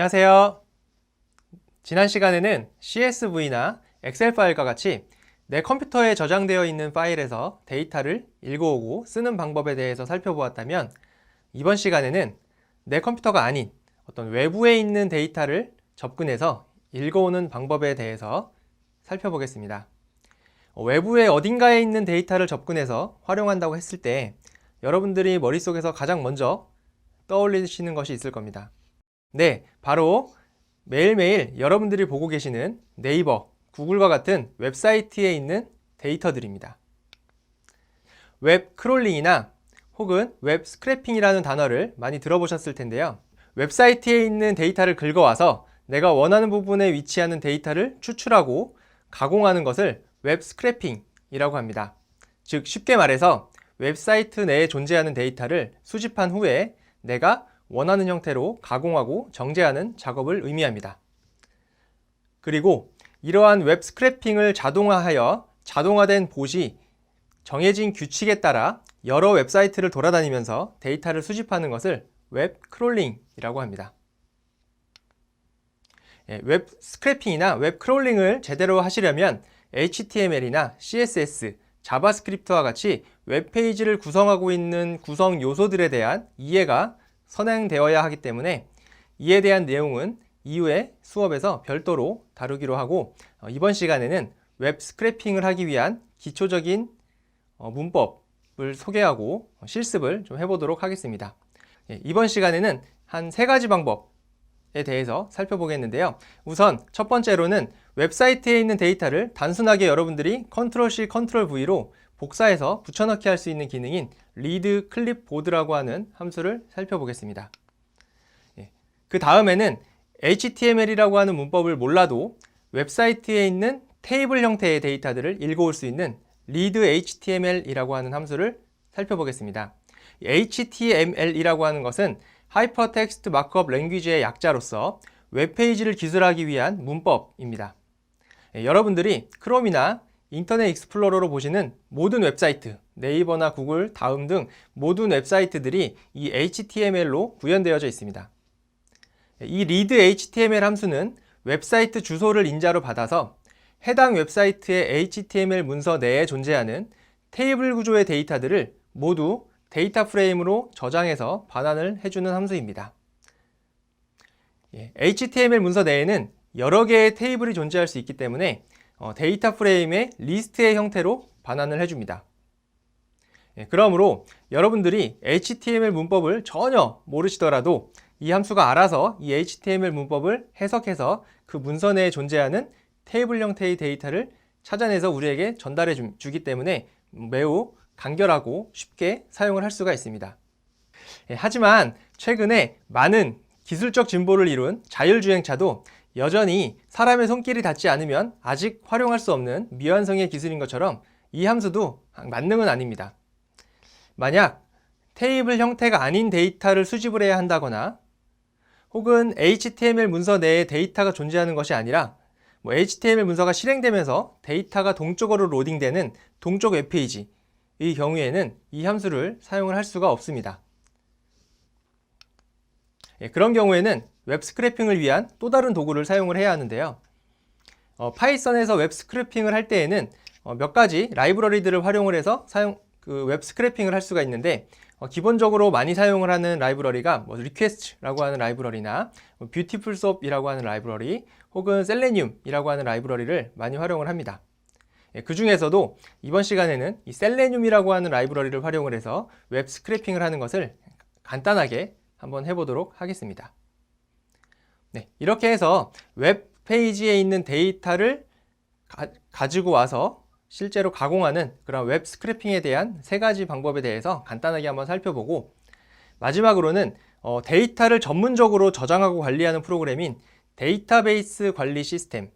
안녕하세요. 지난 시간에는 CSV나 엑셀 파일과 같이 내 컴퓨터에 저장되어 있는 파일에서 데이터를 읽어오고 쓰는 방법에 대해서 살펴보았다면, 이번 시간에는 내 컴퓨터가 아닌 어떤 외부에 있는 데이터를 접근해서 읽어오는 방법에 대해서 살펴보겠습니다. 외부의 어딘가에 있는 데이터를 접근해서 활용한다고 했을 때 여러분들이 머릿속에서 가장 먼저 떠올리시는 것이 있을 겁니다. 네, 바로 매일매일 여러분들이 보고 계시는 네이버, 구글과 같은 웹사이트에 있는 데이터들입니다. 웹 크롤링이나 혹은 웹 스크래핑이라는 단어를 많이 들어보셨을 텐데요. 웹사이트에 있는 데이터를 긁어와서 내가 원하는 부분에 위치하는 데이터를 추출하고 가공하는 것을 웹 스크래핑이라고 합니다. 즉, 쉽게 말해서 웹사이트 내에 존재하는 데이터를 수집한 후에 내가 원하는 형태로 가공하고 정제하는 작업을 의미합니다. 그리고 이러한 웹 스크래핑을 자동화하여 자동화된 봇이 정해진 규칙에 따라 여러 웹사이트를 돌아다니면서 데이터를 수집하는 것을 웹 크롤링이라고 합니다. 웹 스크래핑이나 웹 크롤링을 제대로 하시려면 HTML이나 CSS, 자바스크립트와 같이 웹페이지를 구성하고 있는 구성 요소들에 대한 이해가 선행되어야 하기 때문에 이에 대한 내용은 이후에 수업에서 별도로 다루기로 하고, 이번 시간에는 웹 스크래핑을 하기 위한 기초적인 문법을 소개하고 실습을 좀 해보도록 하겠습니다. 이번 시간에는 한 3가지 방법에 대해서 살펴보겠는데요. 우선 첫 번째로는 웹사이트에 있는 데이터를 단순하게 여러분들이 Ctrl+C, Ctrl+V로 복사해서 붙여넣기 할 수 있는 기능인 리드 클립보드라고 하는 함수를 살펴보겠습니다. 그 다음에는 HTML이라고 하는 문법을 몰라도 웹사이트에 있는 테이블 형태의 데이터들을 읽어올 수 있는 read HTML이라고 하는 함수를 살펴보겠습니다. HTML이라고 하는 것은 Hypertext Markup Language의 약자로서 웹페이지를 기술하기 위한 문법입니다. 여러분들이 크롬이나 인터넷 익스플로러로 보시는 모든 웹사이트, 네이버나 구글, 다음 등 모든 웹사이트들이 이 HTML로 구현되어져 있습니다. 이 read HTML 함수는 웹사이트 주소를 인자로 받아서 해당 웹사이트의 HTML 문서 내에 존재하는 테이블 구조의 데이터들을 모두 데이터 프레임으로 저장해서 반환을 해주는 함수입니다. HTML 문서 내에는 여러 개의 테이블이 존재할 수 있기 때문에 데이터 프레임의 리스트의 형태로 반환을 해줍니다. 그러므로 여러분들이 HTML 문법을 전혀 모르시더라도 이 함수가 알아서 이 HTML 문법을 해석해서 그 문서 내에 존재하는 테이블 형태의 데이터를 찾아내서 우리에게 전달해 주기 때문에 매우 간결하고 쉽게 사용을 할 수가 있습니다. 하지만 최근에 많은 기술적 진보를 이룬 자율주행차도 여전히 사람의 손길이 닿지 않으면 아직 활용할 수 없는 미완성의 기술인 것처럼 이 함수도 만능은 아닙니다. 만약 테이블 형태가 아닌 데이터를 수집을 해야 한다거나 혹은 HTML 문서 내에 데이터가 존재하는 것이 아니라 HTML 문서가 실행되면서 데이터가 동쪽으로 로딩되는 동쪽 웹페이지, 이 경우에는 이 함수를 사용을 할 수가 없습니다. 그런 경우에는 웹 스크래핑을 위한 또 다른 도구를 사용을 해야 하는데요. 파이썬에서 웹 스크래핑을 할 때에는 몇 가지 라이브러리들을 활용을 해서 웹 스크래핑을 할 수가 있는데, 기본적으로 많이 사용을 하는 라이브러리가 리퀘스트라고 하는 라이브러리나 뷰티풀섭이라고 하는 라이브러리, 혹은 셀레늄이라고 하는 라이브러리를 많이 활용을 합니다. 그 중에서도 이번 시간에는 이 셀레늄이라고 하는 라이브러리를 활용을 해서 웹 스크래핑을 하는 것을 간단하게 한번 해보도록 하겠습니다. 네, 이렇게 해서 웹페이지에 있는 데이터를 가지고 와서 실제로 가공하는 그런 웹 스크래핑에 대한 3가지 방법에 대해서 간단하게 한번 살펴보고, 마지막으로는 데이터를 전문적으로 저장하고 관리하는 프로그램인 데이터베이스 관리 시스템,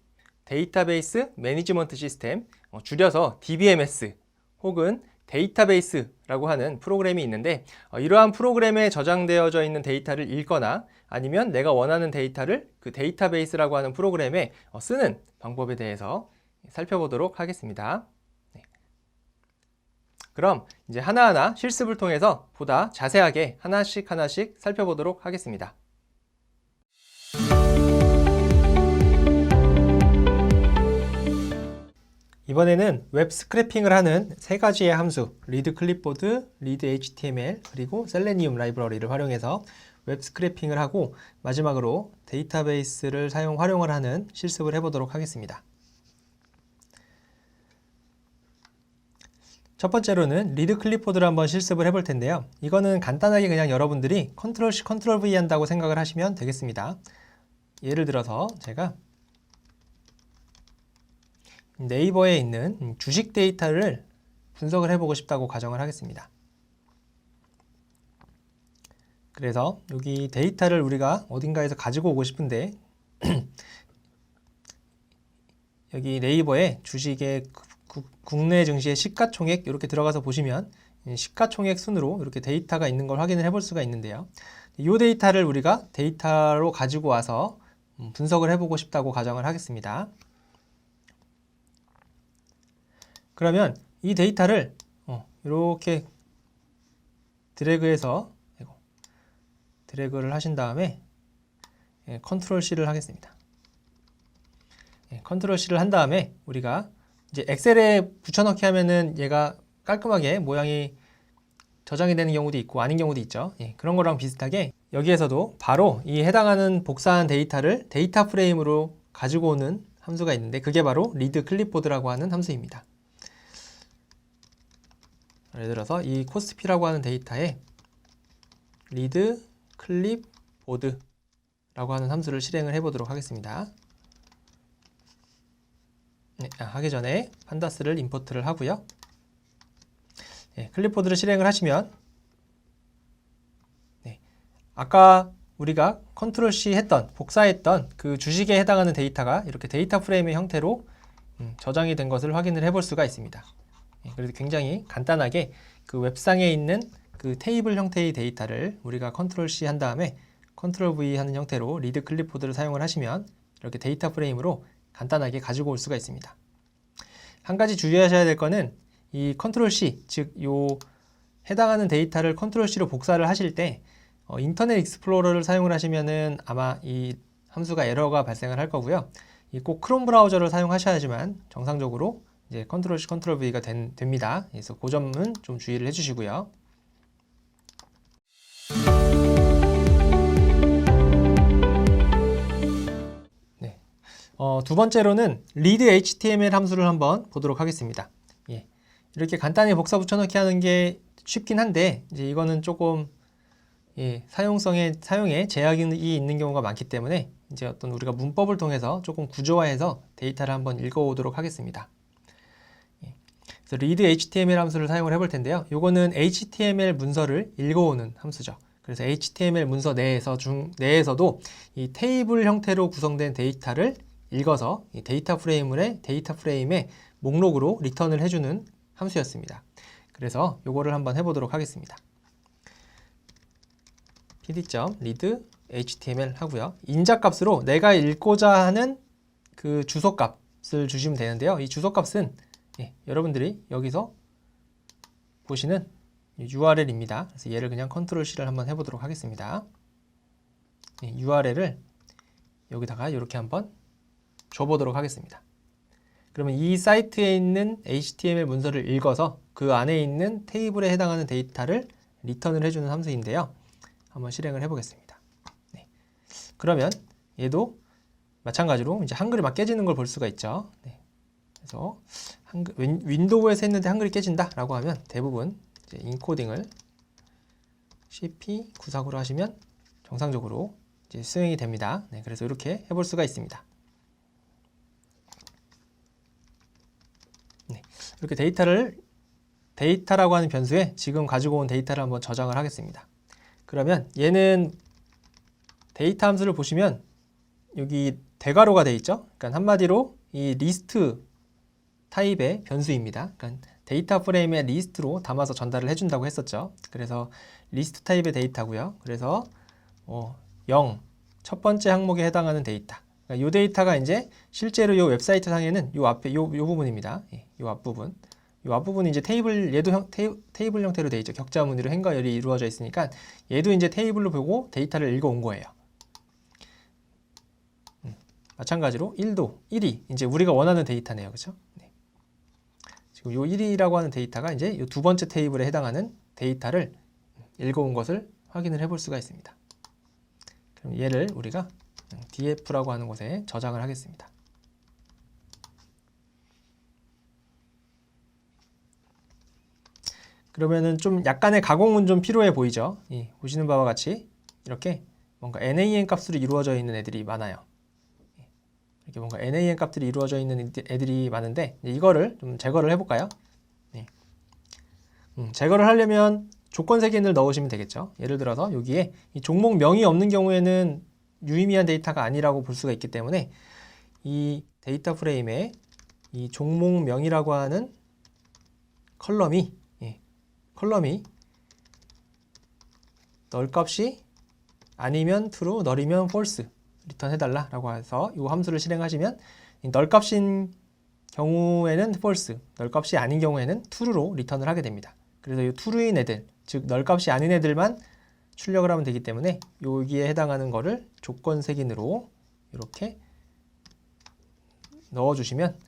데이터베이스 매니지먼트 시스템, 줄여서 DBMS 혹은 데이터베이스라고 하는 프로그램이 있는데, 이러한 프로그램에 저장되어져 있는 데이터를 읽거나 아니면 내가 원하는 데이터를 그 데이터베이스라고 하는 프로그램에 쓰는 방법에 대해서 살펴보도록 하겠습니다. 네. 그럼 이제 하나하나 실습을 통해서 보다 자세하게 하나씩 살펴보도록 하겠습니다. 이번에는 웹 스크래핑을 하는 세 가지의 함수, 리드 클립보드, 리드 HTML, 그리고 셀레니움 라이브러리를 활용해서 웹 스크래핑을 하고 마지막으로 데이터베이스를 활용을 하는 실습을 해보도록 하겠습니다. 첫 번째로는 리드 클립보드를 한번 실습을 해볼 텐데요. 이거는 간단하게 그냥 여러분들이 컨트롤 C, 컨트롤 V 한다고 생각을 하시면 되겠습니다. 예를 들어서 제가 네이버에 있는 주식 데이터를 분석을 해보고 싶다고 가정을 하겠습니다. 그래서 여기 데이터를 우리가 어딘가에서 가지고 오고 싶은데 여기 네이버에 주식의 국내 증시의 시가총액 이렇게 들어가서 보시면 시가총액 순으로 이렇게 데이터가 있는 걸 확인을 해볼 수가 있는데요. 이 데이터를 우리가 데이터로 가지고 와서 분석을 해보고 싶다고 가정을 하겠습니다. 그러면 이 데이터를 이렇게 드래그를 하신 다음에 컨트롤 C를 하겠습니다. 컨트롤 C를 한 다음에 우리가 이제 엑셀에 붙여넣기 하면은 얘가 깔끔하게 모양이 저장이 되는 경우도 있고 아닌 경우도 있죠. 그런 거랑 비슷하게 여기에서도 바로 이 해당하는 복사한 데이터를 데이터 프레임으로 가지고 오는 함수가 있는데 그게 바로 리드 클립보드라고 하는 함수입니다. 예를 들어서 이 코스피라고 하는 데이터에 리드 클립보드라고 하는 함수를 실행을 해보도록 하겠습니다. 하기 전에 판다스를 임포트를 하고요. 클립보드를 실행을 하시면 아까 우리가 컨트롤 C 했던 복사했던 그 주식에 해당하는 데이터가 이렇게 데이터 프레임의 형태로 저장이 된 것을 확인을 해볼 수가 있습니다. 그래서 굉장히 간단하게 그 웹상에 있는 그 테이블 형태의 데이터를 우리가 컨트롤 C 한 다음에 컨트롤 V 하는 형태로 리드 클립보드를 사용을 하시면 이렇게 데이터 프레임으로 간단하게 가지고 올 수가 있습니다. 한 가지 주의하셔야 될 거는 이 컨트롤 C, 즉 요 해당하는 데이터를 컨트롤 C로 복사를 하실 때 인터넷 익스플로러를 사용을 하시면은 아마 이 함수가 에러가 발생을 할 거고요. 꼭 크롬 브라우저를 사용하셔야지만 정상적으로 이제 컨트롤 C, 컨트롤 V가 됩니다. 그래서 그 점은 좀 주의를 해주시고요. 두 번째로는 리드 HTML 함수를 한번 보도록 하겠습니다. 이렇게 간단히 복사 붙여넣기 하는 게 쉽긴 한데 이제 이거는 조금 사용에 제약이 있는 경우가 많기 때문에 이제 어떤 우리가 문법을 통해서 조금 구조화해서 데이터를 한번 읽어오도록 하겠습니다. 그래서 리드 HTML 함수를 사용을 해볼 텐데요. 이거는 HTML 문서를 읽어오는 함수죠. 그래서 HTML 문서 내에서도 이 테이블 형태로 구성된 데이터를 읽어서 이 데이터 프레임의 목록으로 리턴을 해주는 함수였습니다. 그래서 이거를 한번 해보도록 하겠습니다. pd.read html 하고요. 인자값으로 내가 읽고자 하는 그 주소값을 주시면 되는데요. 이 주소값은 여러분들이 여기서 보시는 URL입니다. 그래서 얘를 그냥 컨트롤 C를 한번 해보도록 하겠습니다. URL을 여기다가 이렇게 한번 줘보도록 하겠습니다. 그러면 이 사이트에 있는 HTML 문서를 읽어서 그 안에 있는 테이블에 해당하는 데이터를 리턴을 해주는 함수인데요. 한번 실행을 해보겠습니다. 그러면 얘도 마찬가지로 이제 한글이 막 깨지는 걸 볼 수가 있죠. 그래서 윈도우에서 했는데 한글이 깨진다라고 하면 대부분 이제 인코딩을 CP949로 하시면 정상적으로 이제 수행이 됩니다. 그래서 이렇게 해볼 수가 있습니다. 이렇게 데이터라고 하는 변수에 지금 가지고 온 데이터를 한번 저장을 하겠습니다. 그러면 얘는 데이터 함수를 보시면 여기 대괄호가 되어 있죠. 그러니까 한마디로 이 리스트 타입의 변수입니다. 그러니까 데이터 프레임의 리스트로 담아서 전달을 해준다고 했었죠. 그래서 리스트 타입의 데이터고요. 그래서 0, 첫 번째 항목에 해당하는 데이터. 이 데이터가 이제 실제로 이 웹사이트 상에는 이 앞에 이 부분입니다. 이 앞부분. 이 앞부분이 이제 얘도 테이블 형태로 되어 있죠. 격자 무늬로 행과열이 이루어져 있으니까 얘도 이제 테이블로 보고 데이터를 읽어온 거예요. 마찬가지로 1이 이제 우리가 원하는 데이터네요. 그렇죠? 요 1이라고 하는 데이터가 이제 요 두 번째 테이블에 해당하는 데이터를 읽어온 것을 확인을 해볼 수가 있습니다. 그럼 얘를 우리가 df라고 하는 곳에 저장을 하겠습니다. 그러면은 좀 약간의 가공은 좀 필요해 보이죠? 보시는 바와 같이 이렇게 뭔가 NaN 값으로 이루어져 있는 애들이 많아요. 이렇게 뭔가 NaN 값들이 이루어져 있는 애들이 많은데 이거를 좀 제거를 해볼까요? 제거를 하려면 조건 색인을 넣으시면 되겠죠. 예를 들어서 여기에 이 종목명이 없는 경우에는 유의미한 데이터가 아니라고 볼 수가 있기 때문에 이 데이터 프레임에 이 종목명이라고 하는 컬럼이 널값이 아니면 true, null이면 false 리턴 해달라 라고 해서 이 함수를 실행하시면 널값인 경우에는 false, 널값이 아닌 경우에는 true로 리턴을 하게 됩니다. 그래서 이 true인 애들, 즉 널값이 아닌 애들만 출력을 하면 되기 때문에 여기에 해당하는 거를 조건 색인으로 이렇게 넣어주시면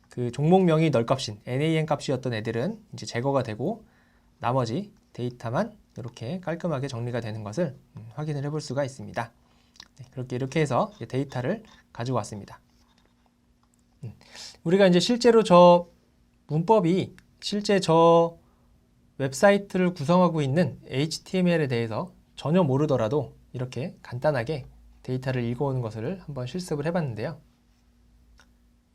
그 종목명이 널값인 NaN 값이었던 애들은 이제 제거가 되고 나머지 데이터만 이렇게 깔끔하게 정리가 되는 것을 확인을 해볼 수가 있습니다. 이렇게 해서 데이터를 가지고 왔습니다. 우리가 이제 실제로 저 문법이 실제 저 웹사이트를 구성하고 있는 HTML에 대해서 전혀 모르더라도 이렇게 간단하게 데이터를 읽어오는 것을 한번 실습을 해봤는데요.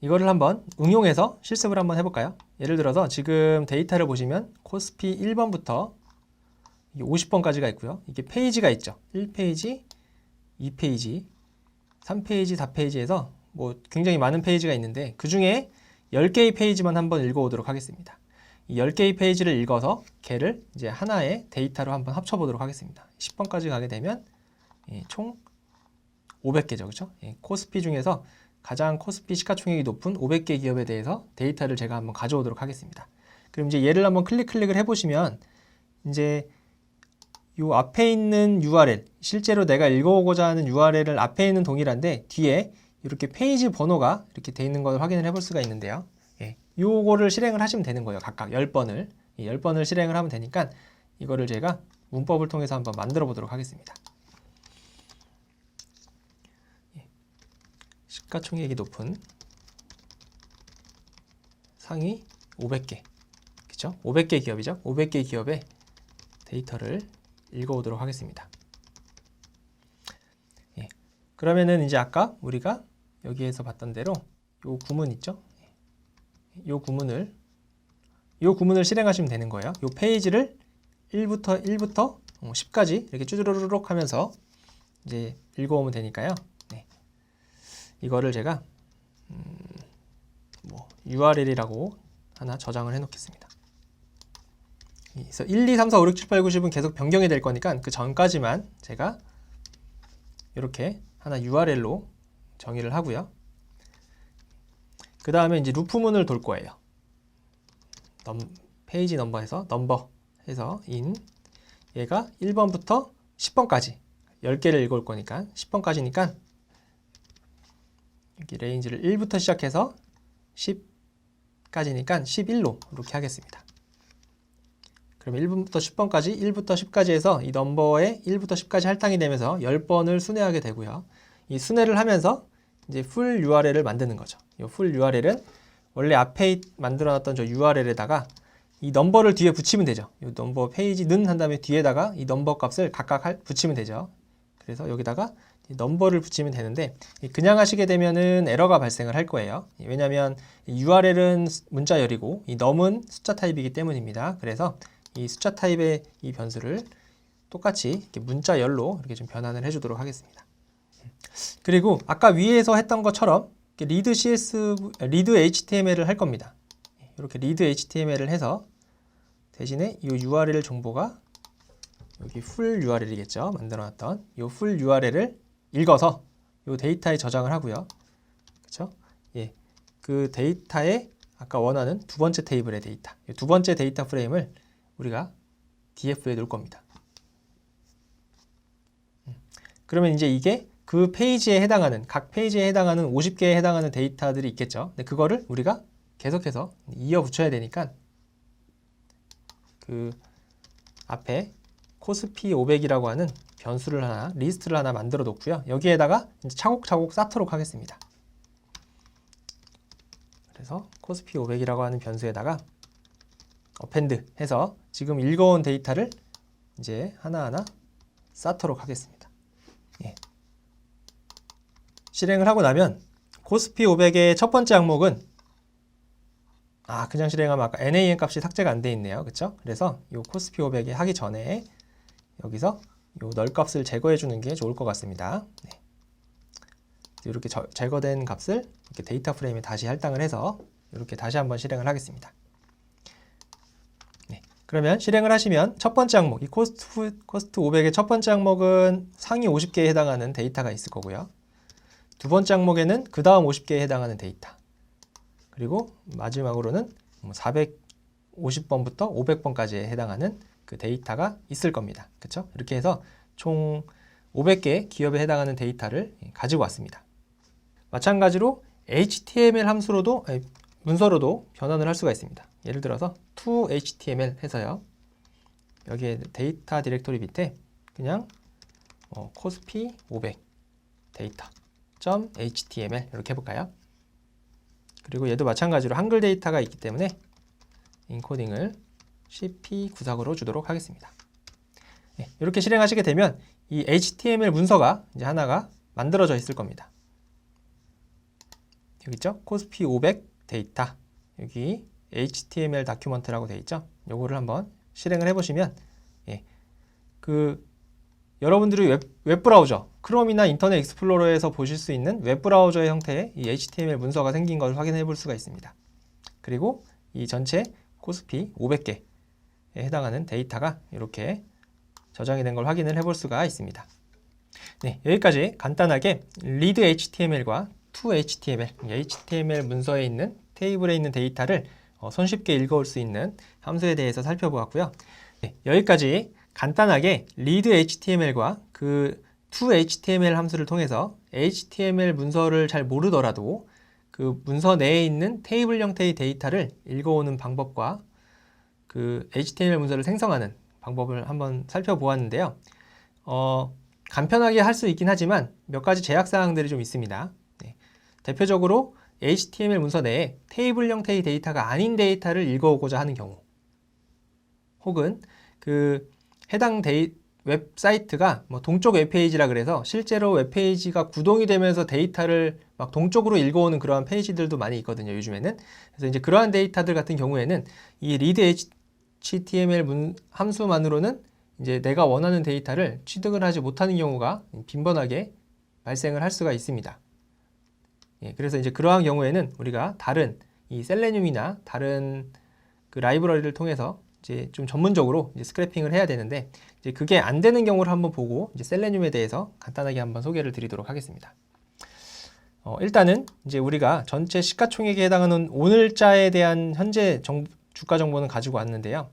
이거를 한번 응용해서 실습을 한번 해볼까요? 예를 들어서 지금 데이터를 보시면 코스피 1번부터 50번까지가 있고요. 이게 페이지가 있죠. 1페이지, 2페이지, 3페이지, 4페이지에서 뭐 굉장히 많은 페이지가 있는데 그 중에 10개의 페이지만 한번 읽어오도록 하겠습니다. 이 10개의 페이지를 읽어서 걔를 이제 하나의 데이터로 한번 합쳐보도록 하겠습니다. 10번까지 가게 되면 총 500개죠. 그렇죠? 코스피 중에서 가장 코스피 시가총액이 높은 500개 기업에 대해서 데이터를 제가 한번 가져오도록 하겠습니다. 그럼 이제 얘를 한번 클릭을 해보시면 이제 요 앞에 있는 URL, 실제로 내가 읽어오고자 하는 URL을 앞에 있는 동일한데 뒤에 이렇게 페이지 번호가 이렇게 돼 있는 걸 확인을 해볼 수가 있는데요. 요거를 실행을 하시면 되는 거예요. 각각 10번을. 10번을 실행을 하면 되니까 이거를 제가 문법을 통해서 한번 만들어 보도록 하겠습니다. 시가총액이 높은 상위 500개. 그쵸? 500개 기업이죠. 500개 기업의 데이터를 읽어오도록 하겠습니다. 그러면은 이제 아까 우리가 여기에서 봤던 대로 요 구문 있죠? 요 구문을 실행하시면 되는 거예요. 요 페이지를 1부터 10까지 이렇게 쭈르륵 하면서 이제 읽어오면 되니까요. 이거를 제가 URL이라고 하나 저장을 해 놓겠습니다. 그래서 1, 2, 3, 4, 5, 6, 7, 8, 9, 10은 계속 변경이 될 거니까 그 전까지만 제가 이렇게 하나 URL로 정의를 하고요. 그 다음에 이제 루프문을 돌 거예요. 페이지 넘버에서 넘버 해서 in 얘가 1번부터 10번까지 10개를 읽을 거니까 10번까지니까 여기 레인지를 1부터 시작해서 10까지니까 11로 이렇게 하겠습니다. 그럼 1번부터 10번까지 1부터 10까지 해서 이 넘버에 1부터 10까지 할당이 되면서 10번을 순회하게 되고요. 이 순회를 하면서 이제 풀 URL을 만드는 거죠. 이 풀 URL은 원래 앞에 만들어놨던 저 URL에다가 이 넘버를 뒤에 붙이면 되죠. 이 넘버 페이지는 한 다음에 뒤에다가 이 넘버 값을 각각 붙이면 되죠. 그래서 여기다가 이 넘버를 붙이면 되는데 그냥 하시게 되면은 에러가 발생을 할 거예요. 왜냐하면 URL은 문자열이고 이 num은 숫자 타입이기 때문입니다. 그래서 이 숫자 타입의 이 변수를 똑같이 이렇게 문자열로 이렇게 좀 변환을 해주도록 하겠습니다. 그리고 아까 위에서 했던 것처럼 리드 HTML을 할 겁니다. 이렇게 리드 HTML을 해서 대신에 이 URL 정보가 여기 풀 URL이겠죠. 만들어놨던 이 풀 URL을 읽어서 이 데이터에 저장을 하고요. 그렇죠? 그 데이터에 아까 원하는 두 번째 테이블의 데이터, 두 번째 데이터 프레임을 우리가 df에 놓을 겁니다. 그러면 이제 이게 그 페이지에 해당하는 각 페이지에 해당하는 50개에 해당하는 데이터들이 있겠죠. 근데 그거를 우리가 계속해서 이어 붙여야 되니까 그 앞에 코스피 500이라고 하는 변수를 하나, 리스트를 하나 만들어 놓고요. 여기에다가 이제 차곡차곡 쌓도록 하겠습니다. 그래서 코스피 500이라고 하는 변수에다가 어펜드 해서 지금 읽어온 데이터를 이제 하나하나 쌓도록 하겠습니다. 예. 실행을 하고 나면 코스피 500의 첫 번째 항목은 그냥 실행하면 아까 NAN 값이 삭제가 안 돼 있네요. 그쵸? 그래서 이 코스피 500이 하기 전에 여기서 이 널 값을 제거해 주는 게 좋을 것 같습니다. 네. 이렇게 제거된 값을 이렇게 데이터 프레임에 다시 할당을 해서 이렇게 다시 한번 실행을 하겠습니다. 네. 그러면 실행을 하시면 첫 번째 항목, 이 코스트 500의 첫 번째 항목은 상위 50개에 해당하는 데이터가 있을 거고요. 두 번째 항목에는 그 다음 50개에 해당하는 데이터. 그리고 마지막으로는 450번부터 500번까지에 해당하는 그 데이터가 있을 겁니다. 그렇죠? 이렇게 해서 총 500개 기업에 해당하는 데이터를 가지고 왔습니다. 마찬가지로 HTML 함수로도 문서로도 변환을 할 수가 있습니다. 예를 들어서 to HTML 해서요. 여기에 데이터 디렉토리 밑에 그냥 코스피 500 데이터.html 이렇게 해볼까요? 그리고 얘도 마찬가지로 한글 데이터가 있기 때문에 인코딩을 CP94로 주도록 하겠습니다. 네, 이렇게 실행하시게 되면 이 HTML 문서가 이제 하나가 만들어져 있을 겁니다. 여기 있죠? 코스피 500 데이터. 여기 HTML 다큐먼트라고 되어 있죠? 요거를 한번 실행을 해보시면 여러분들이 웹브라우저, 크롬이나 인터넷 익스플로러에서 보실 수 있는 웹브라우저의 형태의 이 HTML 문서가 생긴 걸 확인해 볼 수가 있습니다. 그리고 이 전체 코스피 500개에 해당하는 데이터가 이렇게 저장이 된 걸 확인을 해 볼 수가 있습니다. 네, 여기까지 간단하게 read HTML과 to HTML, HTML 문서에 있는 테이블에 있는 데이터를 손쉽게 읽어올 수 있는 함수에 대해서 살펴보았고요. 네, 여기까지 간단하게 read HTML과 그 to HTML 함수를 통해서 HTML 문서를 잘 모르더라도 그 문서 내에 있는 테이블 형태의 데이터를 읽어오는 방법과 그 HTML 문서를 생성하는 방법을 한번 살펴보았는데요. 간편하게 할 수 있긴 하지만 몇 가지 제약사항들이 좀 있습니다. 네. 대표적으로 HTML 문서 내에 테이블 형태의 데이터가 아닌 데이터를 읽어오고자 하는 경우, 혹은 그 해당 웹사이트가 동쪽 웹페이지라 그래서 실제로 웹페이지가 구동이 되면서 데이터를 막 동쪽으로 읽어오는 그러한 페이지들도 많이 있거든요, 요즘에는. 그래서 이제 그러한 데이터들 같은 경우에는 이 read HTML 함수만으로는 이제 내가 원하는 데이터를 취득을 하지 못하는 경우가 빈번하게 발생을 할 수가 있습니다. 그래서 이제 그러한 경우에는 우리가 다른 이 셀레늄이나 다른 그 라이브러리를 통해서 이제 좀 전문적으로 이제 스크래핑을 해야 되는데, 이제 그게 안 되는 경우를 한번 보고 이제 셀레늄에 대해서 간단하게 한번 소개를 드리도록 하겠습니다. 일단은 이제 우리가 전체 시가총액에 해당하는 오늘자에 대한 현재 주가 정보는 가지고 왔는데요.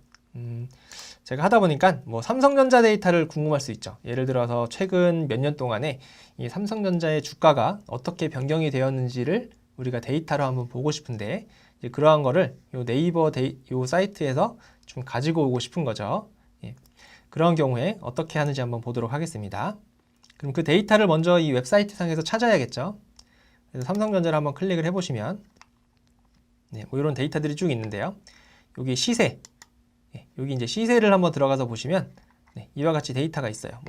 제가 하다 보니까 삼성전자 데이터를 궁금할 수 있죠. 예를 들어서 최근 몇 년 동안에 이 삼성전자의 주가가 어떻게 변경이 되었는지를 우리가 데이터로 한번 보고 싶은데, 이제 그러한 거를 요 네이버 요 사이트에서 좀 가지고 오고 싶은 거죠. 그런 경우에 어떻게 하는지 한번 보도록 하겠습니다. 그럼 그 데이터를 먼저 이 웹사이트 상에서 찾아야겠죠. 그래서 삼성전자를 한번 클릭을 해보시면 이런 데이터들이 쭉 있는데요. 여기 시세, 여기 이제 시세를 한번 들어가서 보시면 이와 같이 데이터가 있어요.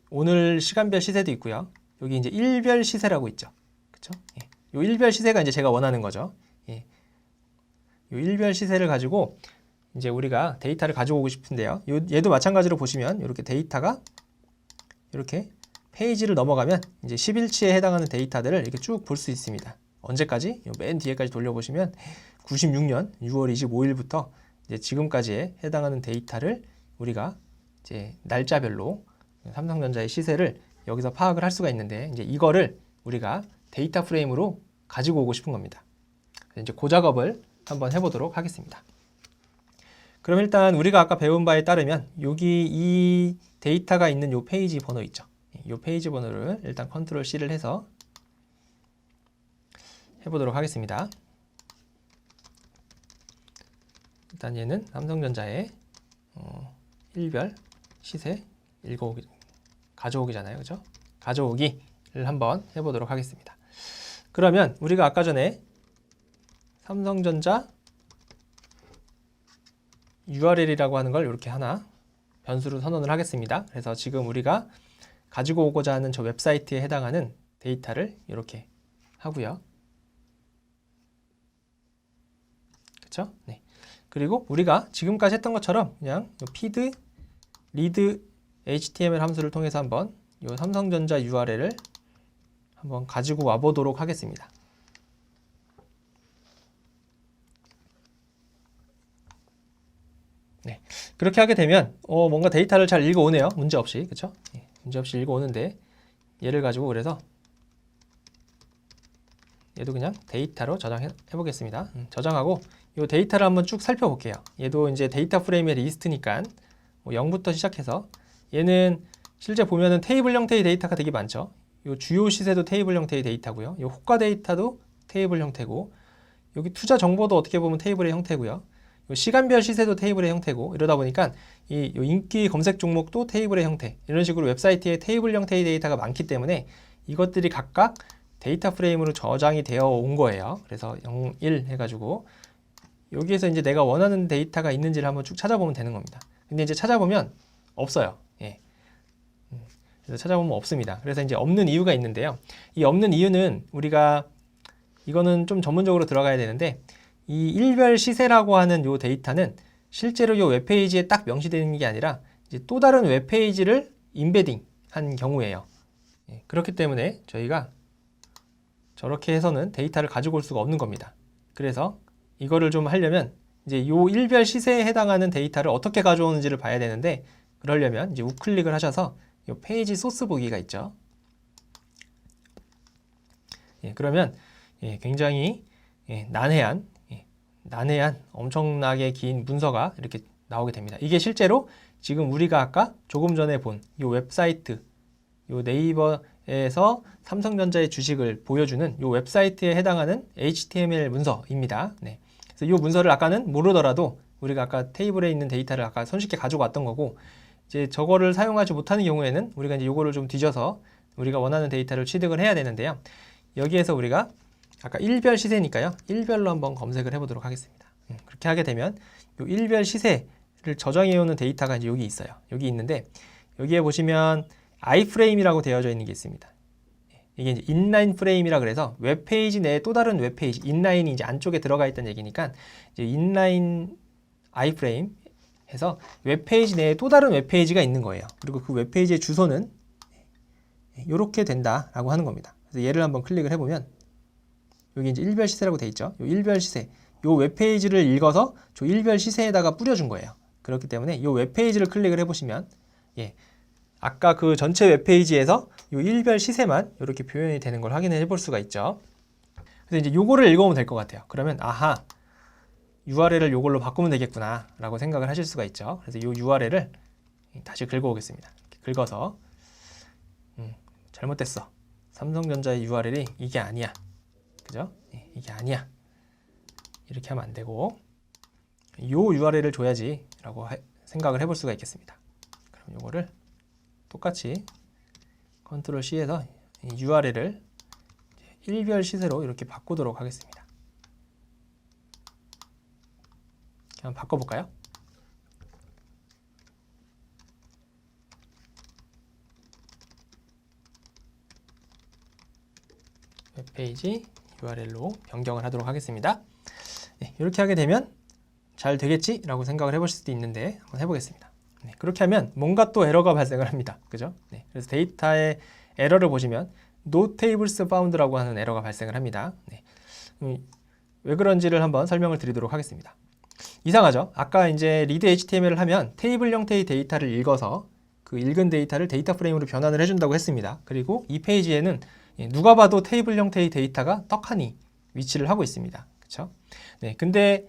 오늘 시간별 시세도 있고요. 여기 이제 일별 시세라고 있죠. 그쵸? 요 일별 시세가 이제 제가 원하는 거죠. 요 일별 시세를 가지고 이제 우리가 데이터를 가지고 오고 싶은데요. 얘도 마찬가지로 보시면 이렇게 데이터가 이렇게 페이지를 넘어가면 이제 10일치에 해당하는 데이터들을 이렇게 쭉 볼 수 있습니다. 언제까지? 맨 뒤에까지 돌려보시면 96년 6월 25일부터 이제 지금까지에 해당하는 데이터를 우리가 이제 날짜별로 삼성전자의 시세를 여기서 파악을 할 수가 있는데, 이제 이거를 우리가 데이터 프레임으로 가지고 오고 싶은 겁니다. 이제 그 작업을 한번 해보도록 하겠습니다. 그럼 일단 우리가 아까 배운 바에 따르면 여기 이 데이터가 있는 요 페이지 번호 있죠. 요 페이지 번호를 일단 컨트롤 C를 해서 해보도록 하겠습니다. 일단 얘는 삼성전자의 일별 시세 가져오기잖아요. 그죠? 가져오기를 한번 해보도록 하겠습니다. 그러면 우리가 아까 전에 삼성전자 URL이라고 하는 걸 이렇게 하나 변수로 선언을 하겠습니다. 그래서 지금 우리가 가지고 오고자 하는 저 웹사이트에 해당하는 데이터를 이렇게 하고요. 그렇죠? 네. 그리고 우리가 지금까지 했던 것처럼 그냥 feed, read HTML 함수를 통해서 한번 이 삼성전자 URL을 한번 가지고 와 보도록 하겠습니다. 네. 그렇게 하게 되면 뭔가 데이터를 잘 읽어오네요. 문제없이. 그렇죠? 네. 문제없이 읽어오는데 얘를 가지고 그래서 얘도 그냥 데이터로 저장해 보겠습니다. 저장하고 이 데이터를 한번 쭉 살펴볼게요. 얘도 이제 데이터 프레임의 리스트니까 0부터 시작해서 얘는 실제 보면은 테이블 형태의 데이터가 되게 많죠. 이 주요 시세도 테이블 형태의 데이터고요. 이 호가 데이터도 테이블 형태고, 여기 투자 정보도 어떻게 보면 테이블의 형태고요. 이 시간별 시세도 테이블의 형태고, 이러다 보니까 이 인기 검색 종목도 테이블의 형태, 이런 식으로 웹사이트에 테이블 형태의 데이터가 많기 때문에 이것들이 각각 데이터 프레임으로 저장이 되어 온 거예요. 그래서 0, 1 해가지고 여기에서 이제 내가 원하는 데이터가 있는지를 한번 쭉 찾아보면 되는 겁니다. 근데 이제 찾아보면 없어요. 예. 그래서 찾아보면 없습니다. 그래서 이제 없는 이유가 있는데요. 이 없는 이유는 우리가 이거는 좀 전문적으로 들어가야 되는데, 이 일별 시세라고 하는 요 데이터는 실제로 요 웹페이지에 딱 명시되는 게 아니라 이제 또 다른 웹페이지를 인베딩 한 경우예요. 예. 그렇기 때문에 저희가 저렇게 해서는 데이터를 가지고 올 수가 없는 겁니다. 그래서 이거를 좀 하려면 이제 요 일별 시세에 해당하는 데이터를 어떻게 가져오는지를 봐야 되는데, 그러려면 이제 우클릭을 하셔서 요 페이지 소스 보기가 있죠. 예, 그러면 굉장히 난해한 엄청나게 긴 문서가 이렇게 나오게 됩니다. 이게 실제로 지금 우리가 아까 조금 전에 본 요 웹사이트, 요 네이버에서 삼성전자의 주식을 보여주는 요 웹사이트에 해당하는 HTML 문서입니다. 네. 그래서 이 문서를 아까는 모르더라도 우리가 아까 테이블에 있는 데이터를 아까 손쉽게 가지고 왔던 거고, 이제 저거를 사용하지 못하는 경우에는 우리가 이제 요거를 좀 뒤져서 우리가 원하는 데이터를 취득을 해야 되는데요. 여기에서 우리가 아까 일별 시세니까요. 일별로 한번 검색을 해보도록 하겠습니다. 그렇게 하게 되면 요 일별 시세를 저장해 오는 데이터가 이제 여기 있어요. 여기 있는데 여기에 보시면 iframe이라고 되어져 있는 게 있습니다. 이게 이제 인라인 프레임이라 그래서 웹페이지 내에 또 다른 웹페이지, 인라인이 이제 안쪽에 들어가 있다는 얘기니까 이제 인라인 iframe 해서 웹페이지 내에 또 다른 웹페이지가 있는 거예요. 그리고 그 웹페이지의 주소는 이렇게 된다라고 하는 겁니다. 그래서 얘를 한번 클릭을 해보면 여기 이제 일별 시세라고 돼 있죠. 요 일별 시세, 요 웹페이지를 읽어서 저 일별 시세에다가 뿌려준 거예요. 그렇기 때문에 요 웹페이지를 클릭을 해보시면 아까 그 전체 웹페이지에서 요 일별 시세만 이렇게 표현이 되는 걸 확인해 볼 수가 있죠. 그래서 이제 요거를 읽어보면 될 것 같아요. 그러면 아하, URL을 요걸로 바꾸면 되겠구나 라고 생각을 하실 수가 있죠. 그래서 요 URL을 다시 긁어오겠습니다. 긁어서 잘못됐어. 삼성전자의 URL이 이게 아니야. 그죠? 이게 아니야. 이렇게 하면 안 되고 요 URL을 줘야지 라고 생각을 해볼 수가 있겠습니다. 그럼 요거를 똑같이 컨트롤 C에서 URL을 일별 시세로 이렇게 바꾸도록 하겠습니다. 한번 바꿔볼까요? 웹페이지 URL로 변경을 하도록 하겠습니다. 네, 이렇게 하게 되면 잘 되겠지? 라고 생각을 해보실 수도 있는데 한번 해보겠습니다. 네, 그렇게 하면 뭔가 또 에러가 발생을 합니다. 그죠? 네, 그래서 데이터의 에러를 보시면 No tables found라고 하는 에러가 발생을 합니다. 네, 왜 그런지를 한번 설명을 드리도록 하겠습니다. 이상하죠? 아까 이제 read HTML을 하면 테이블 형태의 데이터를 읽어서 그 읽은 데이터를 데이터 프레임으로 변환을 해준다고 했습니다. 그리고 이 페이지에는 누가 봐도 테이블 형태의 데이터가 떡하니 위치를 하고 있습니다. 그렇죠? 네, 근데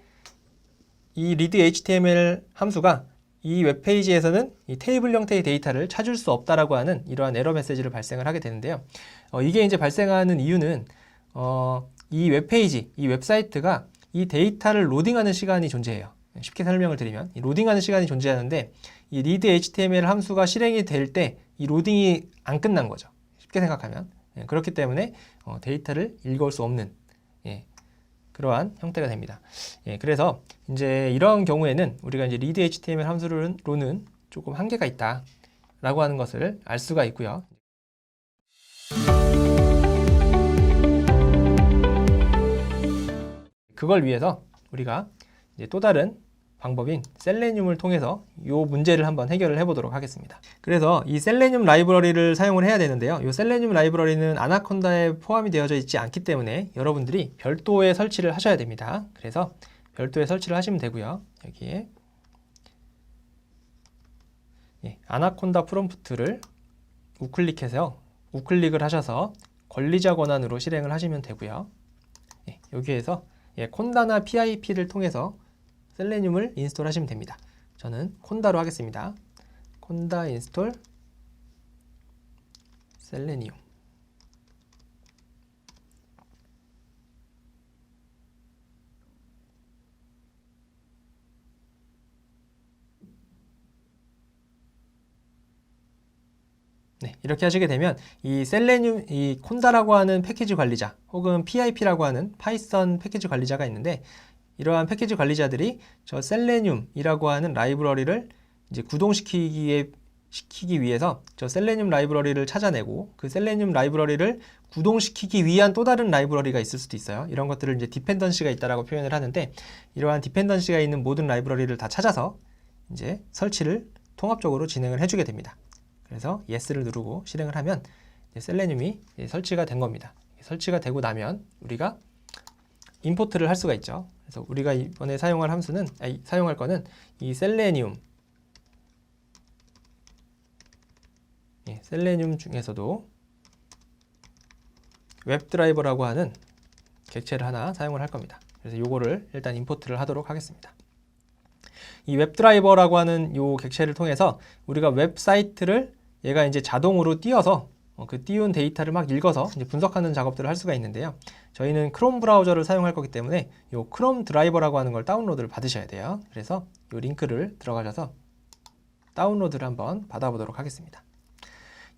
이 read HTML 함수가 이 웹페이지에서는 이 테이블 형태의 데이터를 찾을 수 없다라고 하는 이러한 에러 메시지를 발생을 하게 되는데요. 이게 이제 발생하는 이유는 이 웹페이지, 이 웹사이트가 이 데이터를 로딩하는 시간이 존재해요. 쉽게 설명을 드리면 이 로딩하는 시간이 존재하는데 이 read HTML 함수가 실행이 될 때 이 로딩이 안 끝난 거죠. 쉽게 생각하면. 그렇기 때문에 데이터를 읽어올 수 없는 그러한 형태가 됩니다. 그래서 이제 이런 경우에는 우리가 이제 read HTML 함수로는 조금 한계가 있다라고 하는 것을 알 수가 있고요. 그걸 위해서 우리가 이제 또 다른 방법인 셀레늄을 통해서 이 문제를 한번 해결을 해보도록 하겠습니다. 그래서 이 셀레늄 라이브러리를 사용을 해야 되는데요. 이 셀레늄 라이브러리는 아나콘다에 포함이 되어져 있지 않기 때문에 여러분들이 별도의 설치를 하셔야 됩니다. 그래서 별도의 설치를 하시면 되고요. 여기에 아나콘다 프롬프트를 우클릭을 하셔서 권리자 권한으로 실행을 하시면 되고요. 여기에서 콘다나 PIP를 통해서 셀레늄을 인스톨 하시면 됩니다. 저는 콘다로 하겠습니다. 콘다 인스톨 셀레늄. 이렇게 하시게 되면 이 셀레늄, 이 콘다라고 하는 패키지 관리자 혹은 PIP라고 하는 파이썬 패키지 관리자가 있는데 이러한 패키지 관리자들이 저 셀레늄이라고 하는 라이브러리를 이제 구동시키기 위해서 저 셀레늄 라이브러리를 찾아내고 그 셀레늄 라이브러리를 구동시키기 위한 또 다른 라이브러리가 있을 수도 있어요. 이런 것들을 이제 디펜던시가 있다라고 표현을 하는데 이러한 디펜던시가 있는 모든 라이브러리를 다 찾아서 이제 설치를 통합적으로 진행을 해주게 됩니다. 그래서 yes를 누르고 실행을 하면 셀레늄이 설치가 된 겁니다. 설치가 되고 나면 우리가 임포트를 할 수가 있죠. 그래서 우리가 이번에 사용할 거는 이 셀레늄, 셀레늄 중에서도 웹드라이버라고 하는 객체를 하나 사용을 할 겁니다. 그래서 요거를 일단 임포트를 하도록 하겠습니다. 이 웹드라이버라고 하는 요 객체를 통해서 우리가 웹사이트를 얘가 이제 자동으로 띄워서 그 띄운 데이터를 막 읽어서 이제 분석하는 작업들을 할 수가 있는데요. 저희는 크롬 브라우저를 사용할 거기 때문에 이 크롬 드라이버라고 하는 걸 다운로드를 받으셔야 돼요. 그래서 이 링크를 들어가셔서 다운로드를 한번 받아보도록 하겠습니다.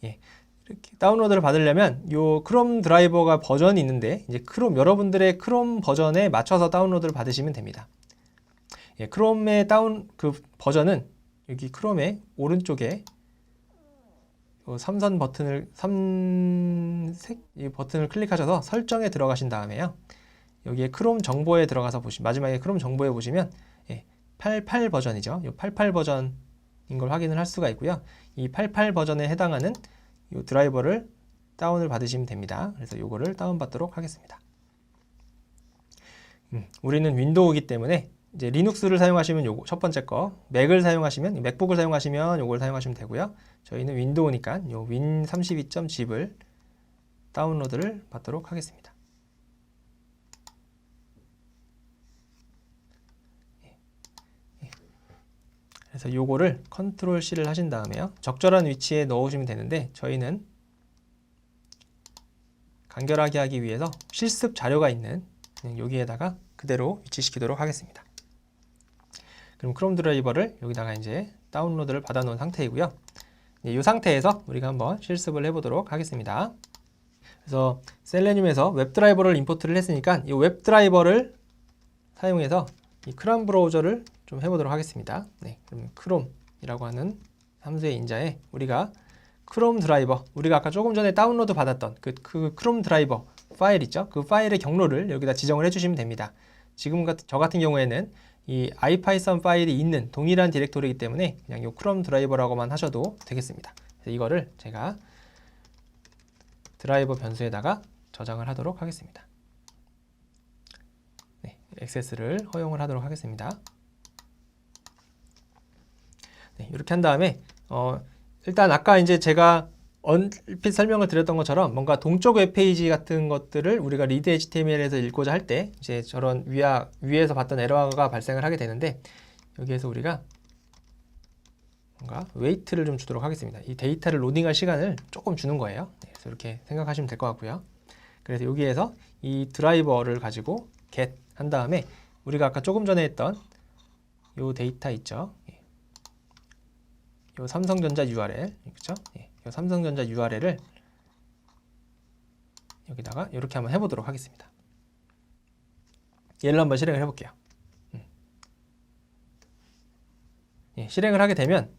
이렇게 다운로드를 받으려면 이 크롬 드라이버가 버전이 있는데 이제 여러분들의 크롬 버전에 맞춰서 다운로드를 받으시면 됩니다. 크롬의 그 버전은 여기 크롬의 오른쪽에 삼색 이 버튼을 클릭하셔서 설정에 들어가신 다음에요. 여기에 크롬 정보에 들어가서 마지막에 크롬 정보에 보시면 88 버전이죠. 이 88 버전인 걸 확인을 할 수가 있고요. 이 88 버전에 해당하는 이 드라이버를 다운을 받으시면 됩니다. 그래서 이거를 다운받도록 하겠습니다. 우리는 윈도우이기 때문에 이제 리눅스를 사용하시면 요거 첫 번째 거, 맥을 사용하시면 맥북을 사용하시면 요걸 사용하시면 되고요. 저희는 윈도우니까 요 win32.zip을 다운로드를 받도록 하겠습니다. 그래서 요거를 컨트롤 C를 하신 다음에요. 적절한 위치에 넣으시면 되는데 저희는 간결하게 하기 위해서 실습 자료가 있는 그냥 여기에다가 그대로 위치시키도록 하겠습니다. 그럼 크롬 드라이버를 여기다가 이제 다운로드를 받아 놓은 상태이고요. 이 상태에서 우리가 한번 실습을 해보도록 하겠습니다. 그래서 셀레늄에서 웹드라이버를 임포트를 했으니까 이 웹드라이버를 사용해서 이 크롬 브라우저를 좀 해보도록 하겠습니다. 그럼 크롬이라고 하는 함수의 인자에 우리가 크롬 드라이버, 우리가 아까 조금 전에 다운로드 받았던 그 크롬 드라이버 파일 있죠? 그 파일의 경로를 여기다 지정을 해주시면 됩니다. 지금 저 같은 경우에는 이 IPython 파일이 있는 동일한 디렉토리이기 때문에 그냥 이 크롬 드라이버라고만 하셔도 되겠습니다. 그래서 이거를 제가 드라이버 변수에다가 저장을 하도록 하겠습니다. 액세스를 허용을 하도록 하겠습니다. 이렇게 한 다음에 일단 아까 이제 제가 얼핏 설명을 드렸던 것처럼 뭔가 동적 웹페이지 같은 것들을 우리가 read HTML에서 읽고자 할 때 이제 저런 위에서 봤던 에러가 발생을 하게 되는데 여기에서 우리가 뭔가 웨이트를 좀 주도록 하겠습니다. 이 데이터를 로딩할 시간을 조금 주는 거예요. 그래서 이렇게 생각하시면 될 것 같고요. 그래서 여기에서 이 드라이버를 가지고 get 한 다음에 우리가 아까 조금 전에 했던 요 데이터 있죠. 예. 요 삼성전자 URL, 그렇죠? 예. 요 삼성전자 URL을 여기다가 이렇게 한번 해보도록 하겠습니다. 얘를 한번 실행을 해볼게요. 예, 실행을 하게 되면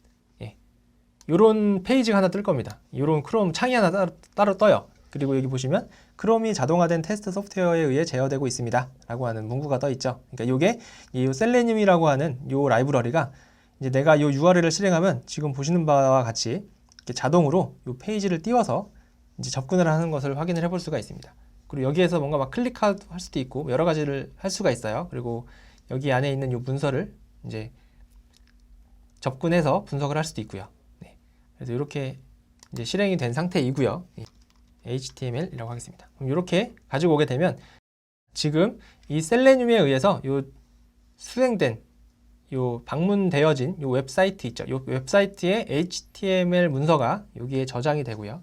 이런 페이지가 하나 뜰 겁니다. 이런 크롬 창이 하나 따로 떠요. 그리고 여기 보시면 크롬이 자동화된 테스트 소프트웨어에 의해 제어되고 있습니다 라고 하는 문구가 떠 있죠. 그러니까 요게 이 셀레늄이라고 하는 요 라이브러리가 이제 내가 요 URL을 실행하면 지금 보시는 바와 같이 이렇게 자동으로 요 페이지를 띄워서 이제 접근을 하는 것을 확인을 해볼 수가 있습니다. 그리고 여기에서 뭔가 막 클릭할 수도 있고 여러 가지를 할 수가 있어요. 그리고 여기 안에 있는 요 문서를 이제 접근해서 분석을 할 수도 있고요. 네. 그래서 이렇게 이제 실행이 된 상태이고요. HTML이라고 하겠습니다. 그럼 이렇게 가지고 오게 되면 지금 이 셀레늄에 의해서 요 수행된 요 방문되어진 요 웹사이트 있죠. 요 웹사이트의 HTML 문서가 여기에 저장이 되고요.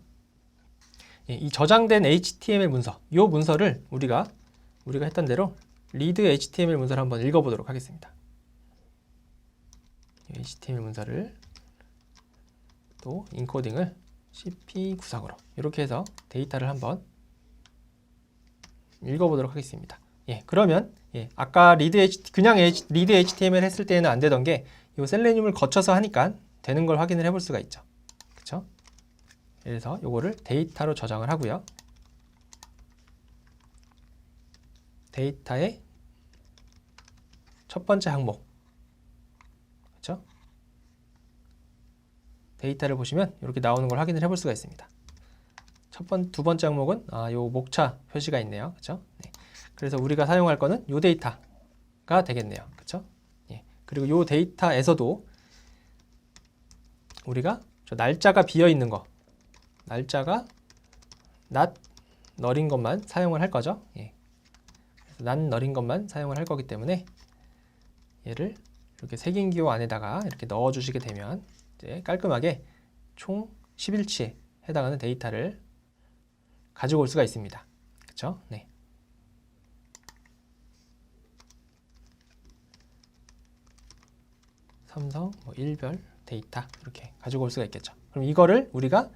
이 저장된 HTML 문서, 요 문서를 우리가 했던 대로 read HTML 문서를 한번 읽어보도록 하겠습니다. HTML 문서를 또 인코딩을 CP940으로 이렇게 해서 데이터를 한번 읽어보도록 하겠습니다. 예, 그러면 아까 그냥 read HTML 했을 때는 안 되던 게 이 셀레늄을 거쳐서 하니까 되는 걸 확인을 해볼 수가 있죠. 그렇죠? 그래서 요거를 데이터로 저장을 하고요. 데이터의 첫 번째 항목, 그렇죠? 데이터를 보시면 이렇게 나오는 걸 확인을 해볼 수가 있습니다. 두 번째 항목은 요 목차 표시가 있네요. 그렇죠? 네. 그래서 우리가 사용할 거는 요 데이터가 되겠네요. 그렇죠? 예. 그리고 요 데이터에서도 우리가 저 날짜가 비어 있는 거, 날짜가 not null인 것만 사용을 할 거죠. 예. not null인 것만 사용을 할 거기 때문에 얘를 이렇게 색인기호 안에다가 이렇게 넣어 주시게 되면 이제 깔끔하게 총 10일치에 해당하는 데이터를 가지고 올 수가 있습니다. 그렇죠? 네. 삼성 일별 데이터 이렇게 가지고 올 수가 있겠죠. 그럼 이거를 우리가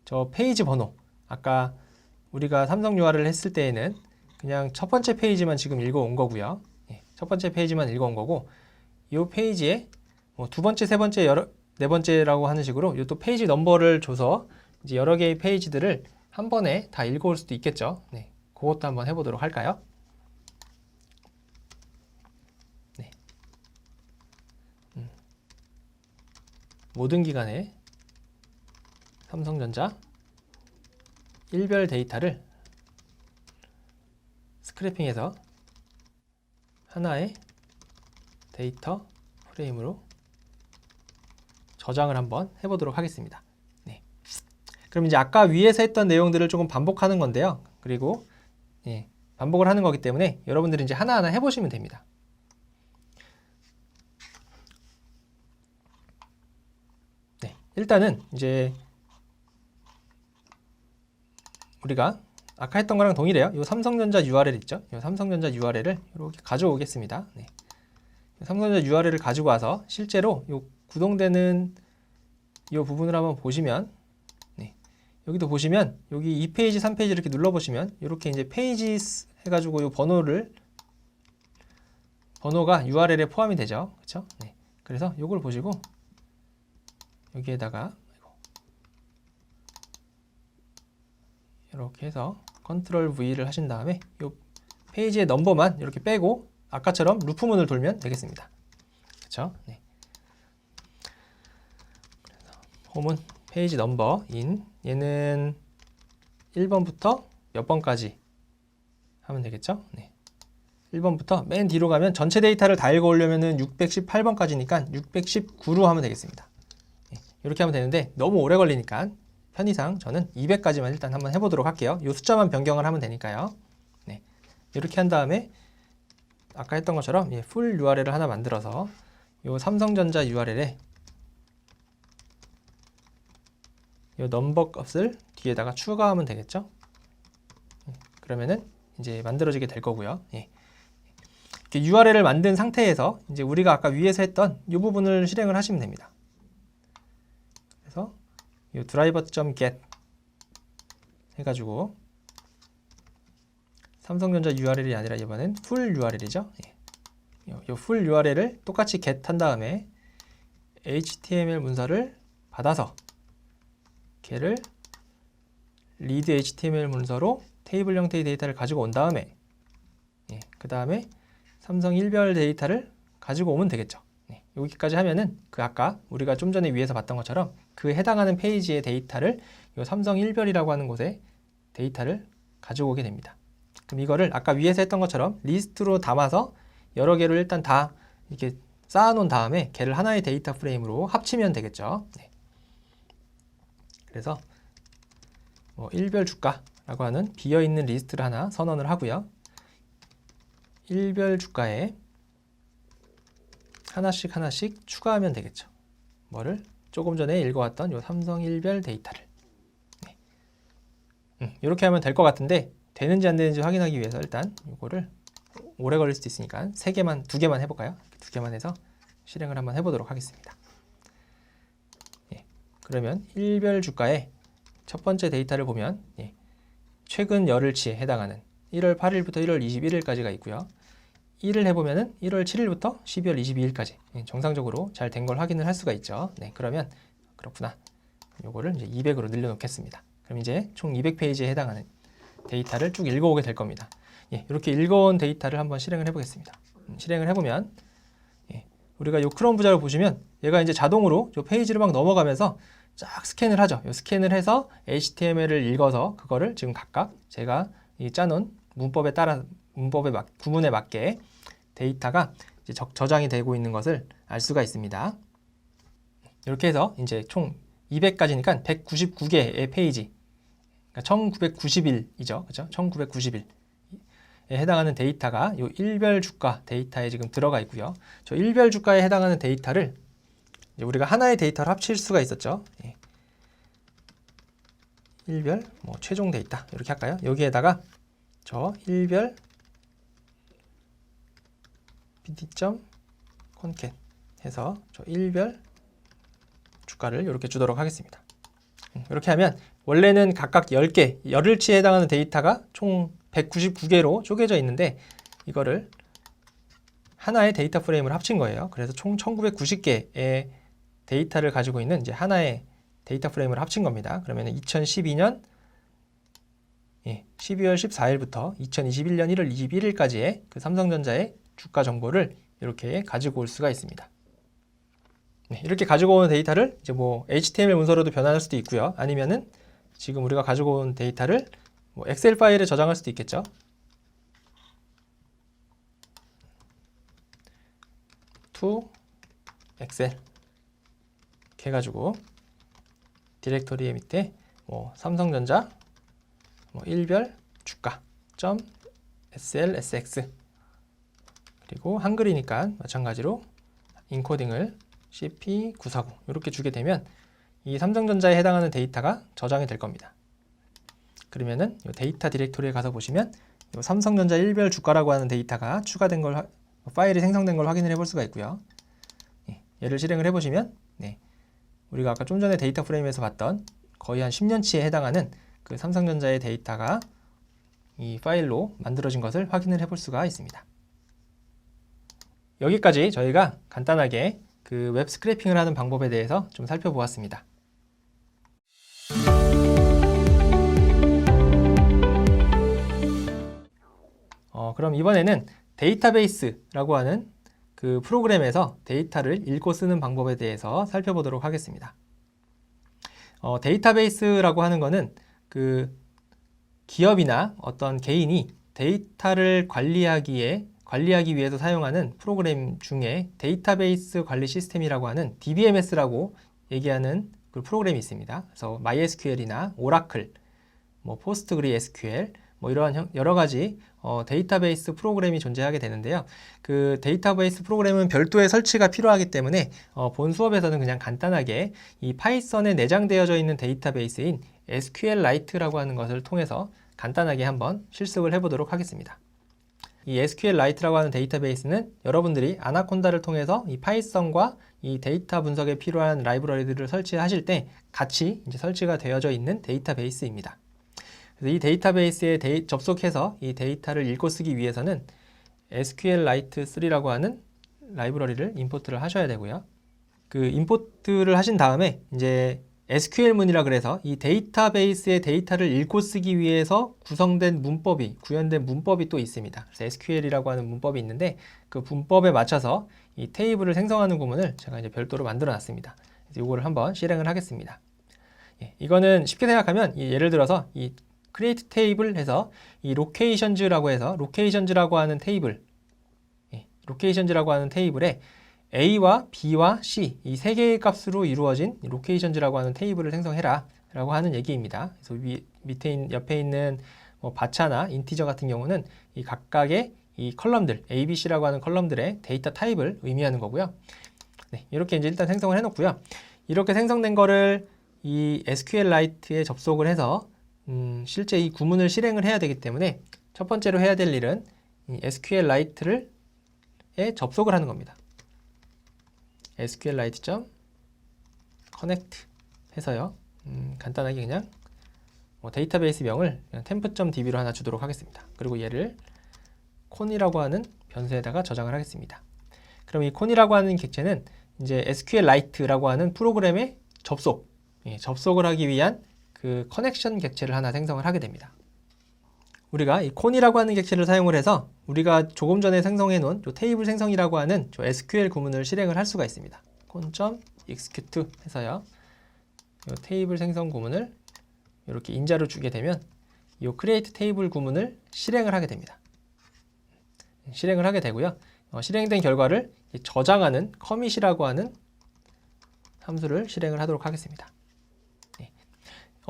저 페이지 번호, 아까 우리가 삼성 URL을 했을 때에는 그냥 첫 번째 페이지만 지금 읽어온 거고요. 첫 번째 페이지만 읽어온 거고 이 페이지에 두 번째, 세 번째, 네 번째라고 하는 식으로 이 또 페이지 넘버를 줘서 이제 여러 개의 페이지들을 한 번에 다 읽어올 수도 있겠죠. 네, 그것도 한번 해보도록 할까요? 네. 모든 기간에 삼성전자 일별 데이터를 스크래핑해서 하나의 데이터 프레임으로 저장을 한번 해보도록 하겠습니다. 네. 그럼 이제 아까 위에서 했던 내용들을 조금 반복하는 건데요. 그리고 반복을 하는 거기 때문에 여러분들이 이제 하나하나 해보시면 됩니다. 네. 일단은 이제 우리가 아까 했던 거랑 동일해요. 이 삼성전자 URL 있죠? 이 삼성전자 URL을 이렇게 가져오겠습니다. 네. 삼성전자 URL을 가지고 와서 실제로 이 구동되는 이 부분을 한번 보시면, 여기도 보시면 여기 2페이지, 3페이지 이렇게 눌러보시면 이렇게 이제 페이지 해가지고 이 번호가 URL에 포함이 되죠. 그렇죠? 네. 그래서 이걸 보시고 여기에다가 이렇게 해서 컨트롤 V를 하신 다음에 이 페이지의 넘버만 이렇게 빼고 아까처럼 루프문을 돌면 되겠습니다. 그렇죠? 네. 홈은 페이지 넘버 인, 얘는 1번부터 몇 번까지 하면 되겠죠? 네. 1번부터 맨 뒤로 가면 전체 데이터를 다 읽어오려면 618번까지니까 619로 하면 되겠습니다. 네. 이렇게 하면 되는데 너무 오래 걸리니까 편의상 저는 200까지만 일단 한번 해보도록 할게요. 이 숫자만 변경을 하면 되니까요. 네. 이렇게 한 다음에 아까 했던 것처럼 풀 URL을 하나 만들어서 이 삼성전자 URL에 이 넘버 값을 뒤에다가 추가하면 되겠죠. 그러면은 이제 만들어지게 될 거고요. 이렇게 URL을 만든 상태에서 이제 우리가 아까 위에서 했던 이 부분을 실행을 하시면 됩니다. 그래서 이 driver.get 해가지고 삼성전자 URL이 아니라 이번엔 full URL이죠. 이 full URL을 똑같이 get 한 다음에 HTML 문서를 받아서 걔를 read HTML 문서로 테이블 형태의 데이터를 가지고 온 다음에 그 다음에 삼성 일별 데이터를 가지고 오면 되겠죠. 여기까지 하면은 그 아까 우리가 좀 전에 위에서 봤던 것처럼 그 해당하는 페이지의 데이터를 이 삼성 일별이라고 하는 곳에 데이터를 가지고 오게 됩니다. 그럼 이거를 아까 위에서 했던 것처럼 리스트로 담아서 여러 개를 일단 다 이렇게 쌓아놓은 다음에 걔를 하나의 데이터 프레임으로 합치면 되겠죠. 그래서 뭐 일별 주가라고 하는 비어있는 리스트를 하나 선언을 하고요. 일별 주가에 하나씩 추가하면 되겠죠. 뭐를? 조금 전에 읽어왔던 요 삼성 일별 데이터를. 이렇게 하면 될 것 같은데 되는지 안 되는지 확인하기 위해서 일단 이거를 오래 걸릴 수도 있으니까 두 개만 해볼까요? 두 개만 해서 실행을 한번 해보도록 하겠습니다. 그러면 일별 주가의 첫 번째 데이터를 보면 최근 열흘치에 해당하는 1월 8일부터 1월 21일까지가 있고요. 1을 해보면은 1월 7일부터 12월 22일까지 정상적으로 잘 된 걸 확인을 할 수가 있죠. 그러면 그렇구나. 요거를 이제 200으로 늘려놓겠습니다. 그럼 이제 총 200페이지에 해당하는 데이터를 쭉 읽어오게 될 겁니다. 이렇게 읽어온 데이터를 한번 실행을 해보겠습니다. 실행을 해보면 우리가 요 크롬 부자를 보시면 얘가 이제 자동으로 요 페이지를 막 넘어가면서 쫙 스캔을 하죠. 요 스캔을 해서 HTML을 읽어서 그거를 지금 각각 제가 이 짜놓은 구문에 맞게 데이터가 이제 저장이 되고 있는 것을 알 수가 있습니다. 이렇게 해서 이제 총 200까지니까 199개의 페이지, 그러니까 1990일이죠. 그죠? 1990일에 해당하는 데이터가 이 일별 주가 데이터에 지금 들어가 있고요. 저 일별 주가에 해당하는 데이터를 이제 우리가 하나의 데이터를 합칠 수가 있었죠. 일별 뭐 최종 데이터 이렇게 할까요? 여기에다가 저 일별 pt.concat 해서 저 일별 주가를 이렇게 주도록 하겠습니다. 이렇게 하면 원래는 각각 10개, 열흘치에 해당하는 데이터가 총 199개로 쪼개져 있는데 이거를 하나의 데이터 프레임을 합친 거예요. 그래서 총 1990개의 데이터를 가지고 있는 이제 하나의 데이터 프레임을 합친 겁니다. 그러면 2012년 12월 14일부터 2021년 1월 21일까지의 그 삼성전자의 주가 정보를 이렇게 가지고 올 수가 있습니다. 이렇게 가지고 온 데이터를 이제 뭐 HTML 문서로도 변환할 수도 있고요. 아니면은 지금 우리가 가지고 온 데이터를 뭐 엑셀 파일에 저장할 수도 있겠죠. to 엑셀 이렇게 해가지고 디렉토리의 밑에 뭐 삼성전자 뭐 일별 주가 .slsx 그리고 한글이니까 마찬가지로 인코딩을 cp949 이렇게 주게 되면 이 삼성전자에 해당하는 데이터가 저장이 될 겁니다. 그러면은 이 데이터 디렉토리에 가서 보시면 이 삼성전자 일별 주가라고 하는 데이터가 추가된 걸 파일이 생성된 걸 확인을 해볼 수가 있고요. 얘를 실행을 해보시면 우리가 아까 좀 전에 데이터 프레임에서 봤던 거의 한 10년치에 해당하는 그 삼성전자의 데이터가 이 파일로 만들어진 것을 확인을 해볼 수가 있습니다. 여기까지 저희가 간단하게 그 웹 스크래핑을 하는 방법에 대해서 좀 살펴보았습니다. 그럼 이번에는 데이터베이스라고 하는 그 프로그램에서 데이터를 읽고 쓰는 방법에 대해서 살펴보도록 하겠습니다. 데이터베이스라고 하는 거는 그 기업이나 어떤 개인이 데이터를 관리하기 위해서 사용하는 프로그램 중에 데이터베이스 관리 시스템이라고 하는 DBMS라고 얘기하는 그 프로그램이 있습니다. 그래서 MySQL이나 오라클, 뭐 PostgreSQL, 뭐 이러한 여러 가지 데이터베이스 프로그램이 존재하게 되는데요. 그 데이터베이스 프로그램은 별도의 설치가 필요하기 때문에 본 수업에서는 그냥 간단하게 이 파이썬에 내장되어져 있는 데이터베이스인 SQLite라고 하는 것을 통해서 간단하게 한번 실습을 해보도록 하겠습니다. 이 SQLite라고 하는 데이터베이스는 여러분들이 아나콘다를 통해서 이 파이썬과 이 데이터 분석에 필요한 라이브러리들을 설치하실 때 같이 이제 설치가 되어져 있는 데이터베이스입니다. 그래서 이 데이터베이스에 접속해서 이 데이터를 읽고 쓰기 위해서는 SQLite 3라고 하는 라이브러리를 임포트를 하셔야 되고요. 그 임포트를 하신 다음에 이제 SQL문이라 그래서 이 데이터베이스의 데이터를 읽고 쓰기 위해서 구현된 문법이 또 있습니다. 그래서 SQL이라고 하는 문법이 있는데 그 문법에 맞춰서 이 테이블을 생성하는 구문을 제가 이제 별도로 만들어 놨습니다. 그래서 이거를 한번 실행을 하겠습니다. 이거는 쉽게 생각하면 예를 들어서 이 create table 해서 이 locations라고 해서 locations라고 하는 테이블에 A와 B와 C 이 세 개의 값으로 이루어진 locations라고 하는 테이블을 생성해라 라고 하는 얘기입니다. 그래서 옆에 있는 뭐 바차나 인티저 같은 경우는 이 각각의 이 컬럼들 A, B, C라고 하는 컬럼들의 데이터 타입을 의미하는 거고요. 네, 이렇게 이제 일단 생성을 해놓고요. 이렇게 생성된 거를 이 SQLite에 접속을 해서 실제 이 구문을 실행을 해야 되기 때문에 첫 번째로 해야 될 일은 이 SQLite에 접속을 하는 겁니다. SQLite.connect 해서요. 간단하게 그냥 데이터베이스 명을 그냥 temp.db로 하나 주도록 하겠습니다. 그리고 얘를 con이라고 하는 변수에다가 저장을 하겠습니다. 그럼 이 con이라고 하는 객체는 이제 SQLite라고 하는 프로그램의 접속을 하기 위한 그 커넥션 객체를 하나 생성을 하게 됩니다. 우리가 이 con이라고 하는 객체를 사용을 해서 우리가 조금 전에 생성해 놓은 테이블 생성이라고 하는 SQL 구문을 실행을 할 수가 있습니다. con.execute 해서요. 이 테이블 생성 구문을 이렇게 인자로 주게 되면 이 create 테이블 구문을 실행을 하게 됩니다. 실행을 하게 되고요. 실행된 결과를 저장하는 commit이라고 하는 함수를 실행을 하도록 하겠습니다.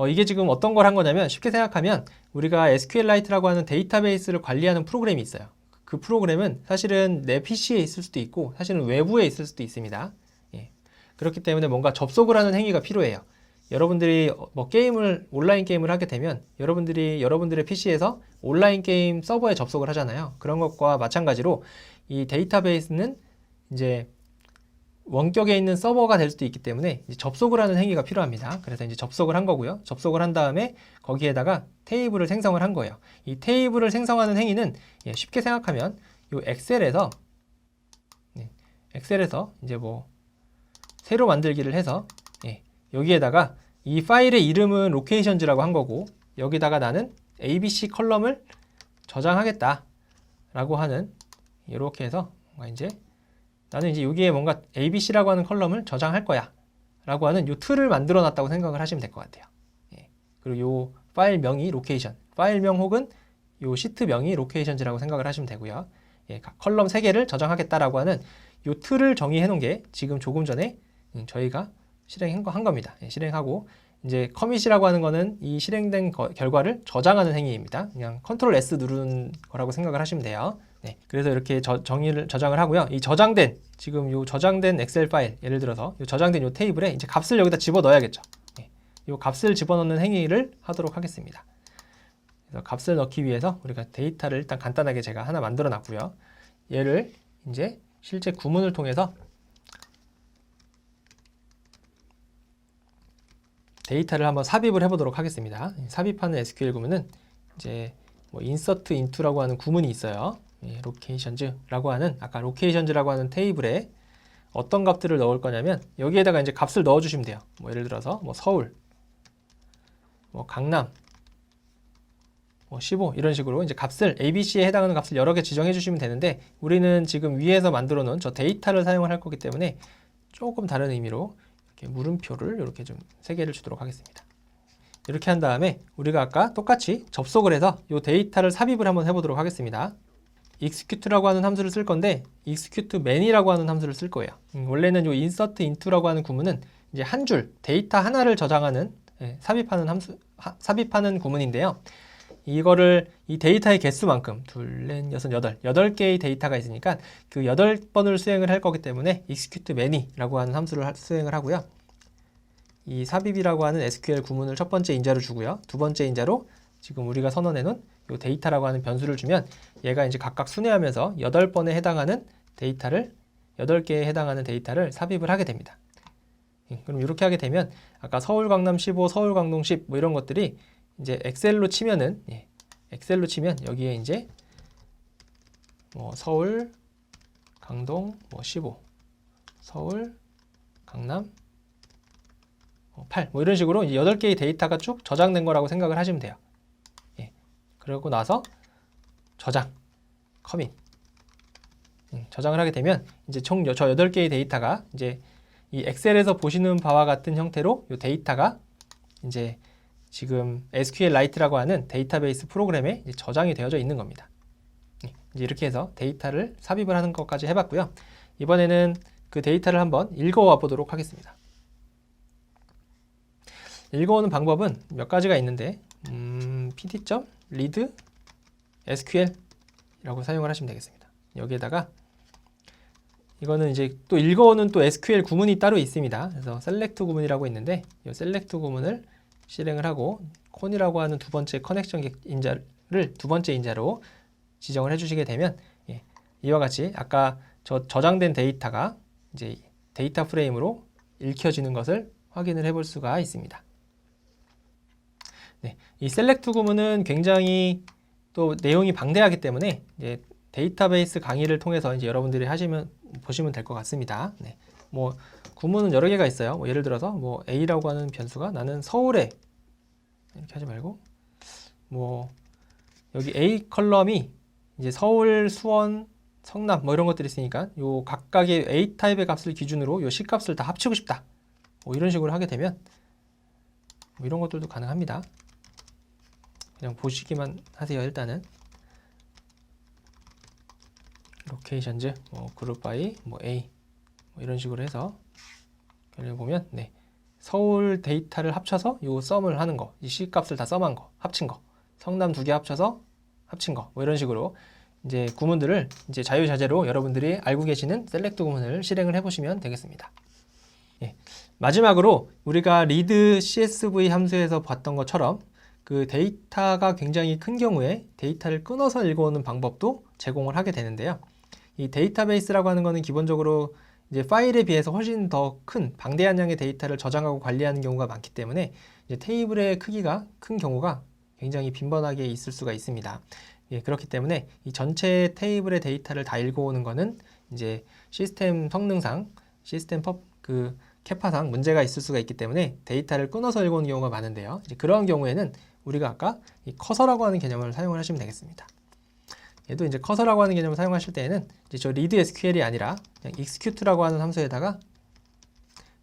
이게 지금 어떤 걸 한 거냐면 쉽게 생각하면 우리가 SQLite라고 하는 데이터베이스를 관리하는 프로그램이 있어요. 그 프로그램은 사실은 내 PC에 있을 수도 있고 사실은 외부에 있을 수도 있습니다. 그렇기 때문에 뭔가 접속을 하는 행위가 필요해요. 여러분들이 뭐 온라인 게임을 하게 되면 여러분들의 PC에서 온라인 게임 서버에 접속을 하잖아요. 그런 것과 마찬가지로 이 데이터베이스는 이제 원격에 있는 서버가 될 수도 있기 때문에 이제 접속을 하는 행위가 필요합니다. 그래서 이제 접속을 한 거고요. 접속을 한 다음에 거기에다가 테이블을 생성을 한 거예요. 이 테이블을 생성하는 행위는 쉽게 생각하면 이 엑셀에서 이제 뭐 새로 만들기를 해서 여기에다가 이 파일의 이름은 locations라고 한 거고 여기다가 나는 ABC 컬럼을 저장하겠다 라고 하는 이렇게 해서 나는 이제 여기에 뭔가 ABC라고 하는 컬럼을 저장할 거야 라고 하는 이 틀을 만들어 놨다고 생각을 하시면 될 것 같아요. 그리고 이 파일 명이 location, 파일명 혹은 이 시트명이 locations라고 생각을 하시면 되고요. 컬럼 3개를 저장하겠다라고 하는 이 틀을 정의해 놓은 게 지금 조금 전에 저희가 실행한 겁니다. 실행하고 이제 commit이라고 하는 거는 이 실행된 결과를 저장하는 행위입니다. 그냥 Ctrl S 누르는 거라고 생각을 하시면 돼요. 그래서 이렇게 저장을 하고요. 이 지금 요 저장된 엑셀 파일, 예를 들어서 요 저장된 요 테이블에 이제 값을 여기다 집어 넣어야겠죠. 요 값을 집어넣는 행위를 하도록 하겠습니다. 그래서 값을 넣기 위해서 우리가 데이터를 일단 간단하게 제가 하나 만들어 놨고요. 얘를 이제 실제 구문을 통해서 데이터를 한번 삽입을 해보도록 하겠습니다. 삽입하는 SQL 구문은 이제 뭐 insert into라고 하는 구문이 있어요. locations라고 하는 아까 locations라고 하는 테이블에 어떤 값들을 넣을 거냐면 여기에다가 이제 값을 넣어주시면 돼요. 뭐 예를 들어서 뭐 서울, 뭐 강남, 뭐 15 이런 식으로 이제 값을 ABC에 해당하는 값을 여러 개 지정해 주시면 되는데 우리는 지금 위에서 만들어 놓은 저 데이터를 사용을 할 거기 때문에 조금 다른 의미로 이렇게 물음표를 이렇게 좀 3개를 주도록 하겠습니다. 이렇게 한 다음에 우리가 아까 똑같이 접속을 해서 이 데이터를 삽입을 한번 해보도록 하겠습니다. execute라고 하는 함수를 쓸 건데 execute man이라고 하는 함수를 쓸 거예요. 원래는 이 insert into라고 하는 구문은 이제 한 줄 데이터 하나를 저장하는 삽입하는 구문인데요. 이거를 이 데이터의 개수만큼 2, 4, 6, 8개의 데이터가 있으니까 그 8번을 수행을 할 거기 때문에 execute many라고 하는 함수를 수행을 하고요. 이 삽입이라고 하는 SQL 구문을 첫 번째 인자로 주고요. 두 번째 인자로 지금 우리가 선언해 놓은 요 데이터라고 하는 변수를 주면 얘가 이제 각각 순회하면서 8번에 해당하는 데이터를 8개에 해당하는 데이터를 삽입을 하게 됩니다. 그럼 이렇게 하게 되면 아까 서울 강남 15, 서울 강동 10 뭐 이런 것들이 이제 엑셀로 치면은 엑셀로 치면 여기에 이제 뭐 서울 강동 뭐 15, 서울 강남 8 뭐 이런 식으로 이제 8개의 데이터가 쭉 저장된 거라고 생각을 하시면 돼요. 그러고 나서 저장, 커밋 저장을 하게 되면 이제 총 저 8개의 데이터가 이제 이 엑셀에서 보시는 바와 같은 형태로 이 데이터가 이제 지금 SQLite라고 하는 데이터베이스 프로그램에 이제 저장이 되어져 있는 겁니다. 이제 이렇게 해서 데이터를 삽입을 하는 것까지 해봤고요. 이번에는 그 데이터를 한번 읽어와 보도록 하겠습니다. 읽어오는 방법은 몇 가지가 있는데 pd.read SQL이라고 사용을 하시면 되겠습니다. 여기에다가 이거는 이제 또 읽어오는 또 SQL 구문이 따로 있습니다. 그래서 select 구문이라고 있는데 이 select 구문을 실행을 하고 con이라고 하는 두 번째 커넥션 인자를 두 번째 인자로 지정을 해주시게 되면 이와 같이 아까 저장된 데이터가 이제 데이터 프레임으로 읽혀지는 것을 확인을 해볼 수가 있습니다. 이 select 구문은 굉장히 또 내용이 방대하기 때문에 이제 데이터베이스 강의를 통해서 이제 여러분들이 보시면 될 것 같습니다. 뭐 구문은 여러 개가 있어요. 뭐 예를 들어서 뭐 A라고 하는 변수가 나는 서울에 이렇게 하지 말고 뭐 여기 A 컬럼이 이제 서울, 수원, 성남 뭐 이런 것들이 있으니까 요 각각의 A 타입의 값을 기준으로 요 C 값을 다 합치고 싶다. 뭐 이런 식으로 하게 되면 뭐 이런 것들도 가능합니다. 그냥 보시기만 하세요. 일단은 로케이션즈 뭐 그룹 바이 뭐 A 뭐 이런 식으로 해서 보면 서울 데이터를 합쳐서 요 썸을 하는 거, 이 C 값을 다 썸한 거, 합친 거, 성남 2개 합쳐서 합친 거, 뭐 이런 식으로 이제 구문들을 이제 자유자재로 여러분들이 알고 계시는 셀렉트 구문을 실행을 해보시면 되겠습니다. 마지막으로 우리가 read CSV 함수에서 봤던 것처럼 그 데이터가 굉장히 큰 경우에 데이터를 끊어서 읽어오는 방법도 제공을 하게 되는데요. 이 데이터베이스라고 하는 것은 기본적으로 이제 파일에 비해서 훨씬 더 큰 방대한 양의 데이터를 저장하고 관리하는 경우가 많기 때문에 이제 테이블의 크기가 큰 경우가 굉장히 빈번하게 있을 수가 있습니다. 그렇기 때문에 이 전체 테이블의 데이터를 다 읽어오는 것은 이제 시스템 성능상, 시스템 캐파상 문제가 있을 수가 있기 때문에 데이터를 끊어서 읽어오는 경우가 많은데요. 이제 그러한 경우에는 우리가 아까 이 커서라고 하는 개념을 사용을 하시면 되겠습니다. 얘도 이제 커서라고 하는 개념을 사용하실 때에는 이제 저 read SQL이 아니라 그냥 execute라고 하는 함수에다가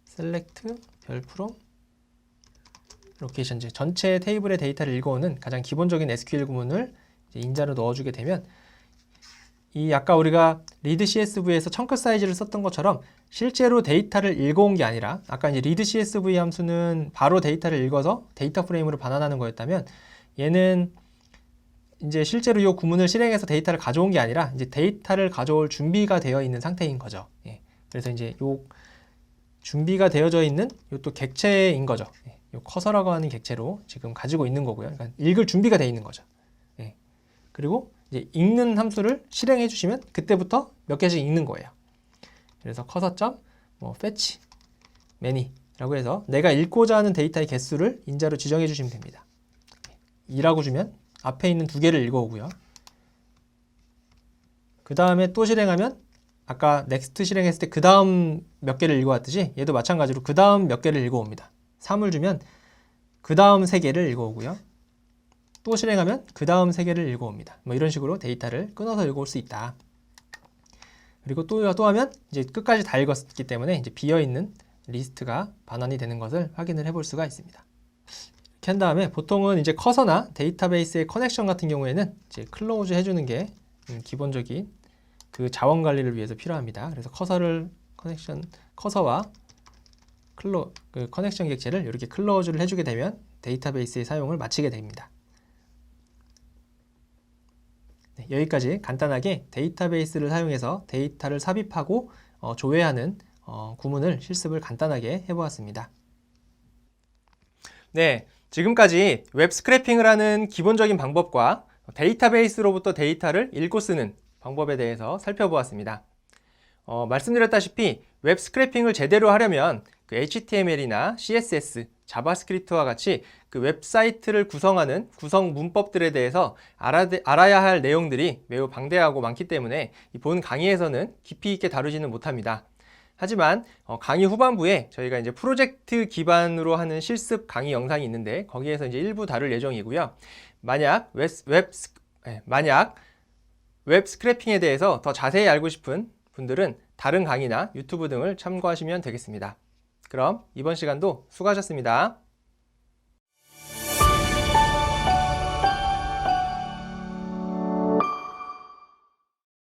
select from locations 전체 테이블의 데이터를 읽어오는 가장 기본적인 SQL 구문을 이제 인자로 넣어주게 되면 이 아까 우리가 read CSV에서 청크 사이즈를 썼던 것처럼 실제로 데이터를 읽어온 게 아니라 아까 이제 read CSV 함수는 바로 데이터를 읽어서 데이터 프레임으로 반환하는 거였다면 얘는 이제 실제로 이 구문을 실행해서 데이터를 가져온 게 아니라 이제 데이터를 가져올 준비가 되어 있는 상태인 거죠. 그래서 이제 요 준비가 되어져 있는 요 또 객체인 거죠. 요 커서라고 하는 객체로 지금 가지고 있는 거고요. 그러니까 읽을 준비가 되어 있는 거죠. 그리고 이제 읽는 함수를 실행해 주시면 그때부터 몇 개씩 읽는 거예요. 그래서 커서.뭐 fetch many라고 해서 내가 읽고자 하는 데이터의 개수를 인자로 지정해 주시면 됩니다. 2라고 주면 앞에 있는 2개를 읽어오고요. 그 다음에 또 실행하면 아까 next 실행했을 때 그 다음 몇 개를 읽어왔듯이 얘도 마찬가지로 그 다음 몇 개를 읽어옵니다. 3을 주면 그 다음 3개를 읽어오고요. 또 실행하면 그 다음 3개를 읽어옵니다. 뭐 이런 식으로 데이터를 끊어서 읽어올 수 있다. 그리고 또 하면 이제 끝까지 다 읽었기 때문에 이제 비어있는 리스트가 반환이 되는 것을 확인을 해볼 수가 있습니다. 이렇게 한 다음에 보통은 이제 커서나 데이터베이스의 커넥션 같은 경우에는 이제 클로즈 해주는 게 기본적인 그 자원 관리를 위해서 필요합니다. 그래서 커서와 그 커넥션 객체를 이렇게 클로즈를 해주게 되면 데이터베이스의 사용을 마치게 됩니다. 여기까지 간단하게 데이터베이스를 사용해서 데이터를 삽입하고 조회하는 구문을 실습을 간단하게 해보았습니다. 네, 지금까지 웹 스크래핑을 하는 기본적인 방법과 데이터베이스로부터 데이터를 읽고 쓰는 방법에 대해서 살펴보았습니다. 말씀드렸다시피 웹 스크래핑을 제대로 하려면 그 HTML이나 CSS, 자바스크립트와 같이 그 웹사이트를 구성하는 구성 문법들에 대해서 알아야 할 내용들이 매우 방대하고 많기 때문에 본 강의에서는 깊이 있게 다루지는 못합니다. 하지만 강의 후반부에 저희가 이제 프로젝트 기반으로 하는 실습 강의 영상이 있는데 거기에서 이제 일부 다룰 예정이고요. 만약 웹 스크래핑에 대해서 더 자세히 알고 싶은 분들은 다른 강의나 유튜브 등을 참고하시면 되겠습니다. 그럼 이번 시간도 수고하셨습니다.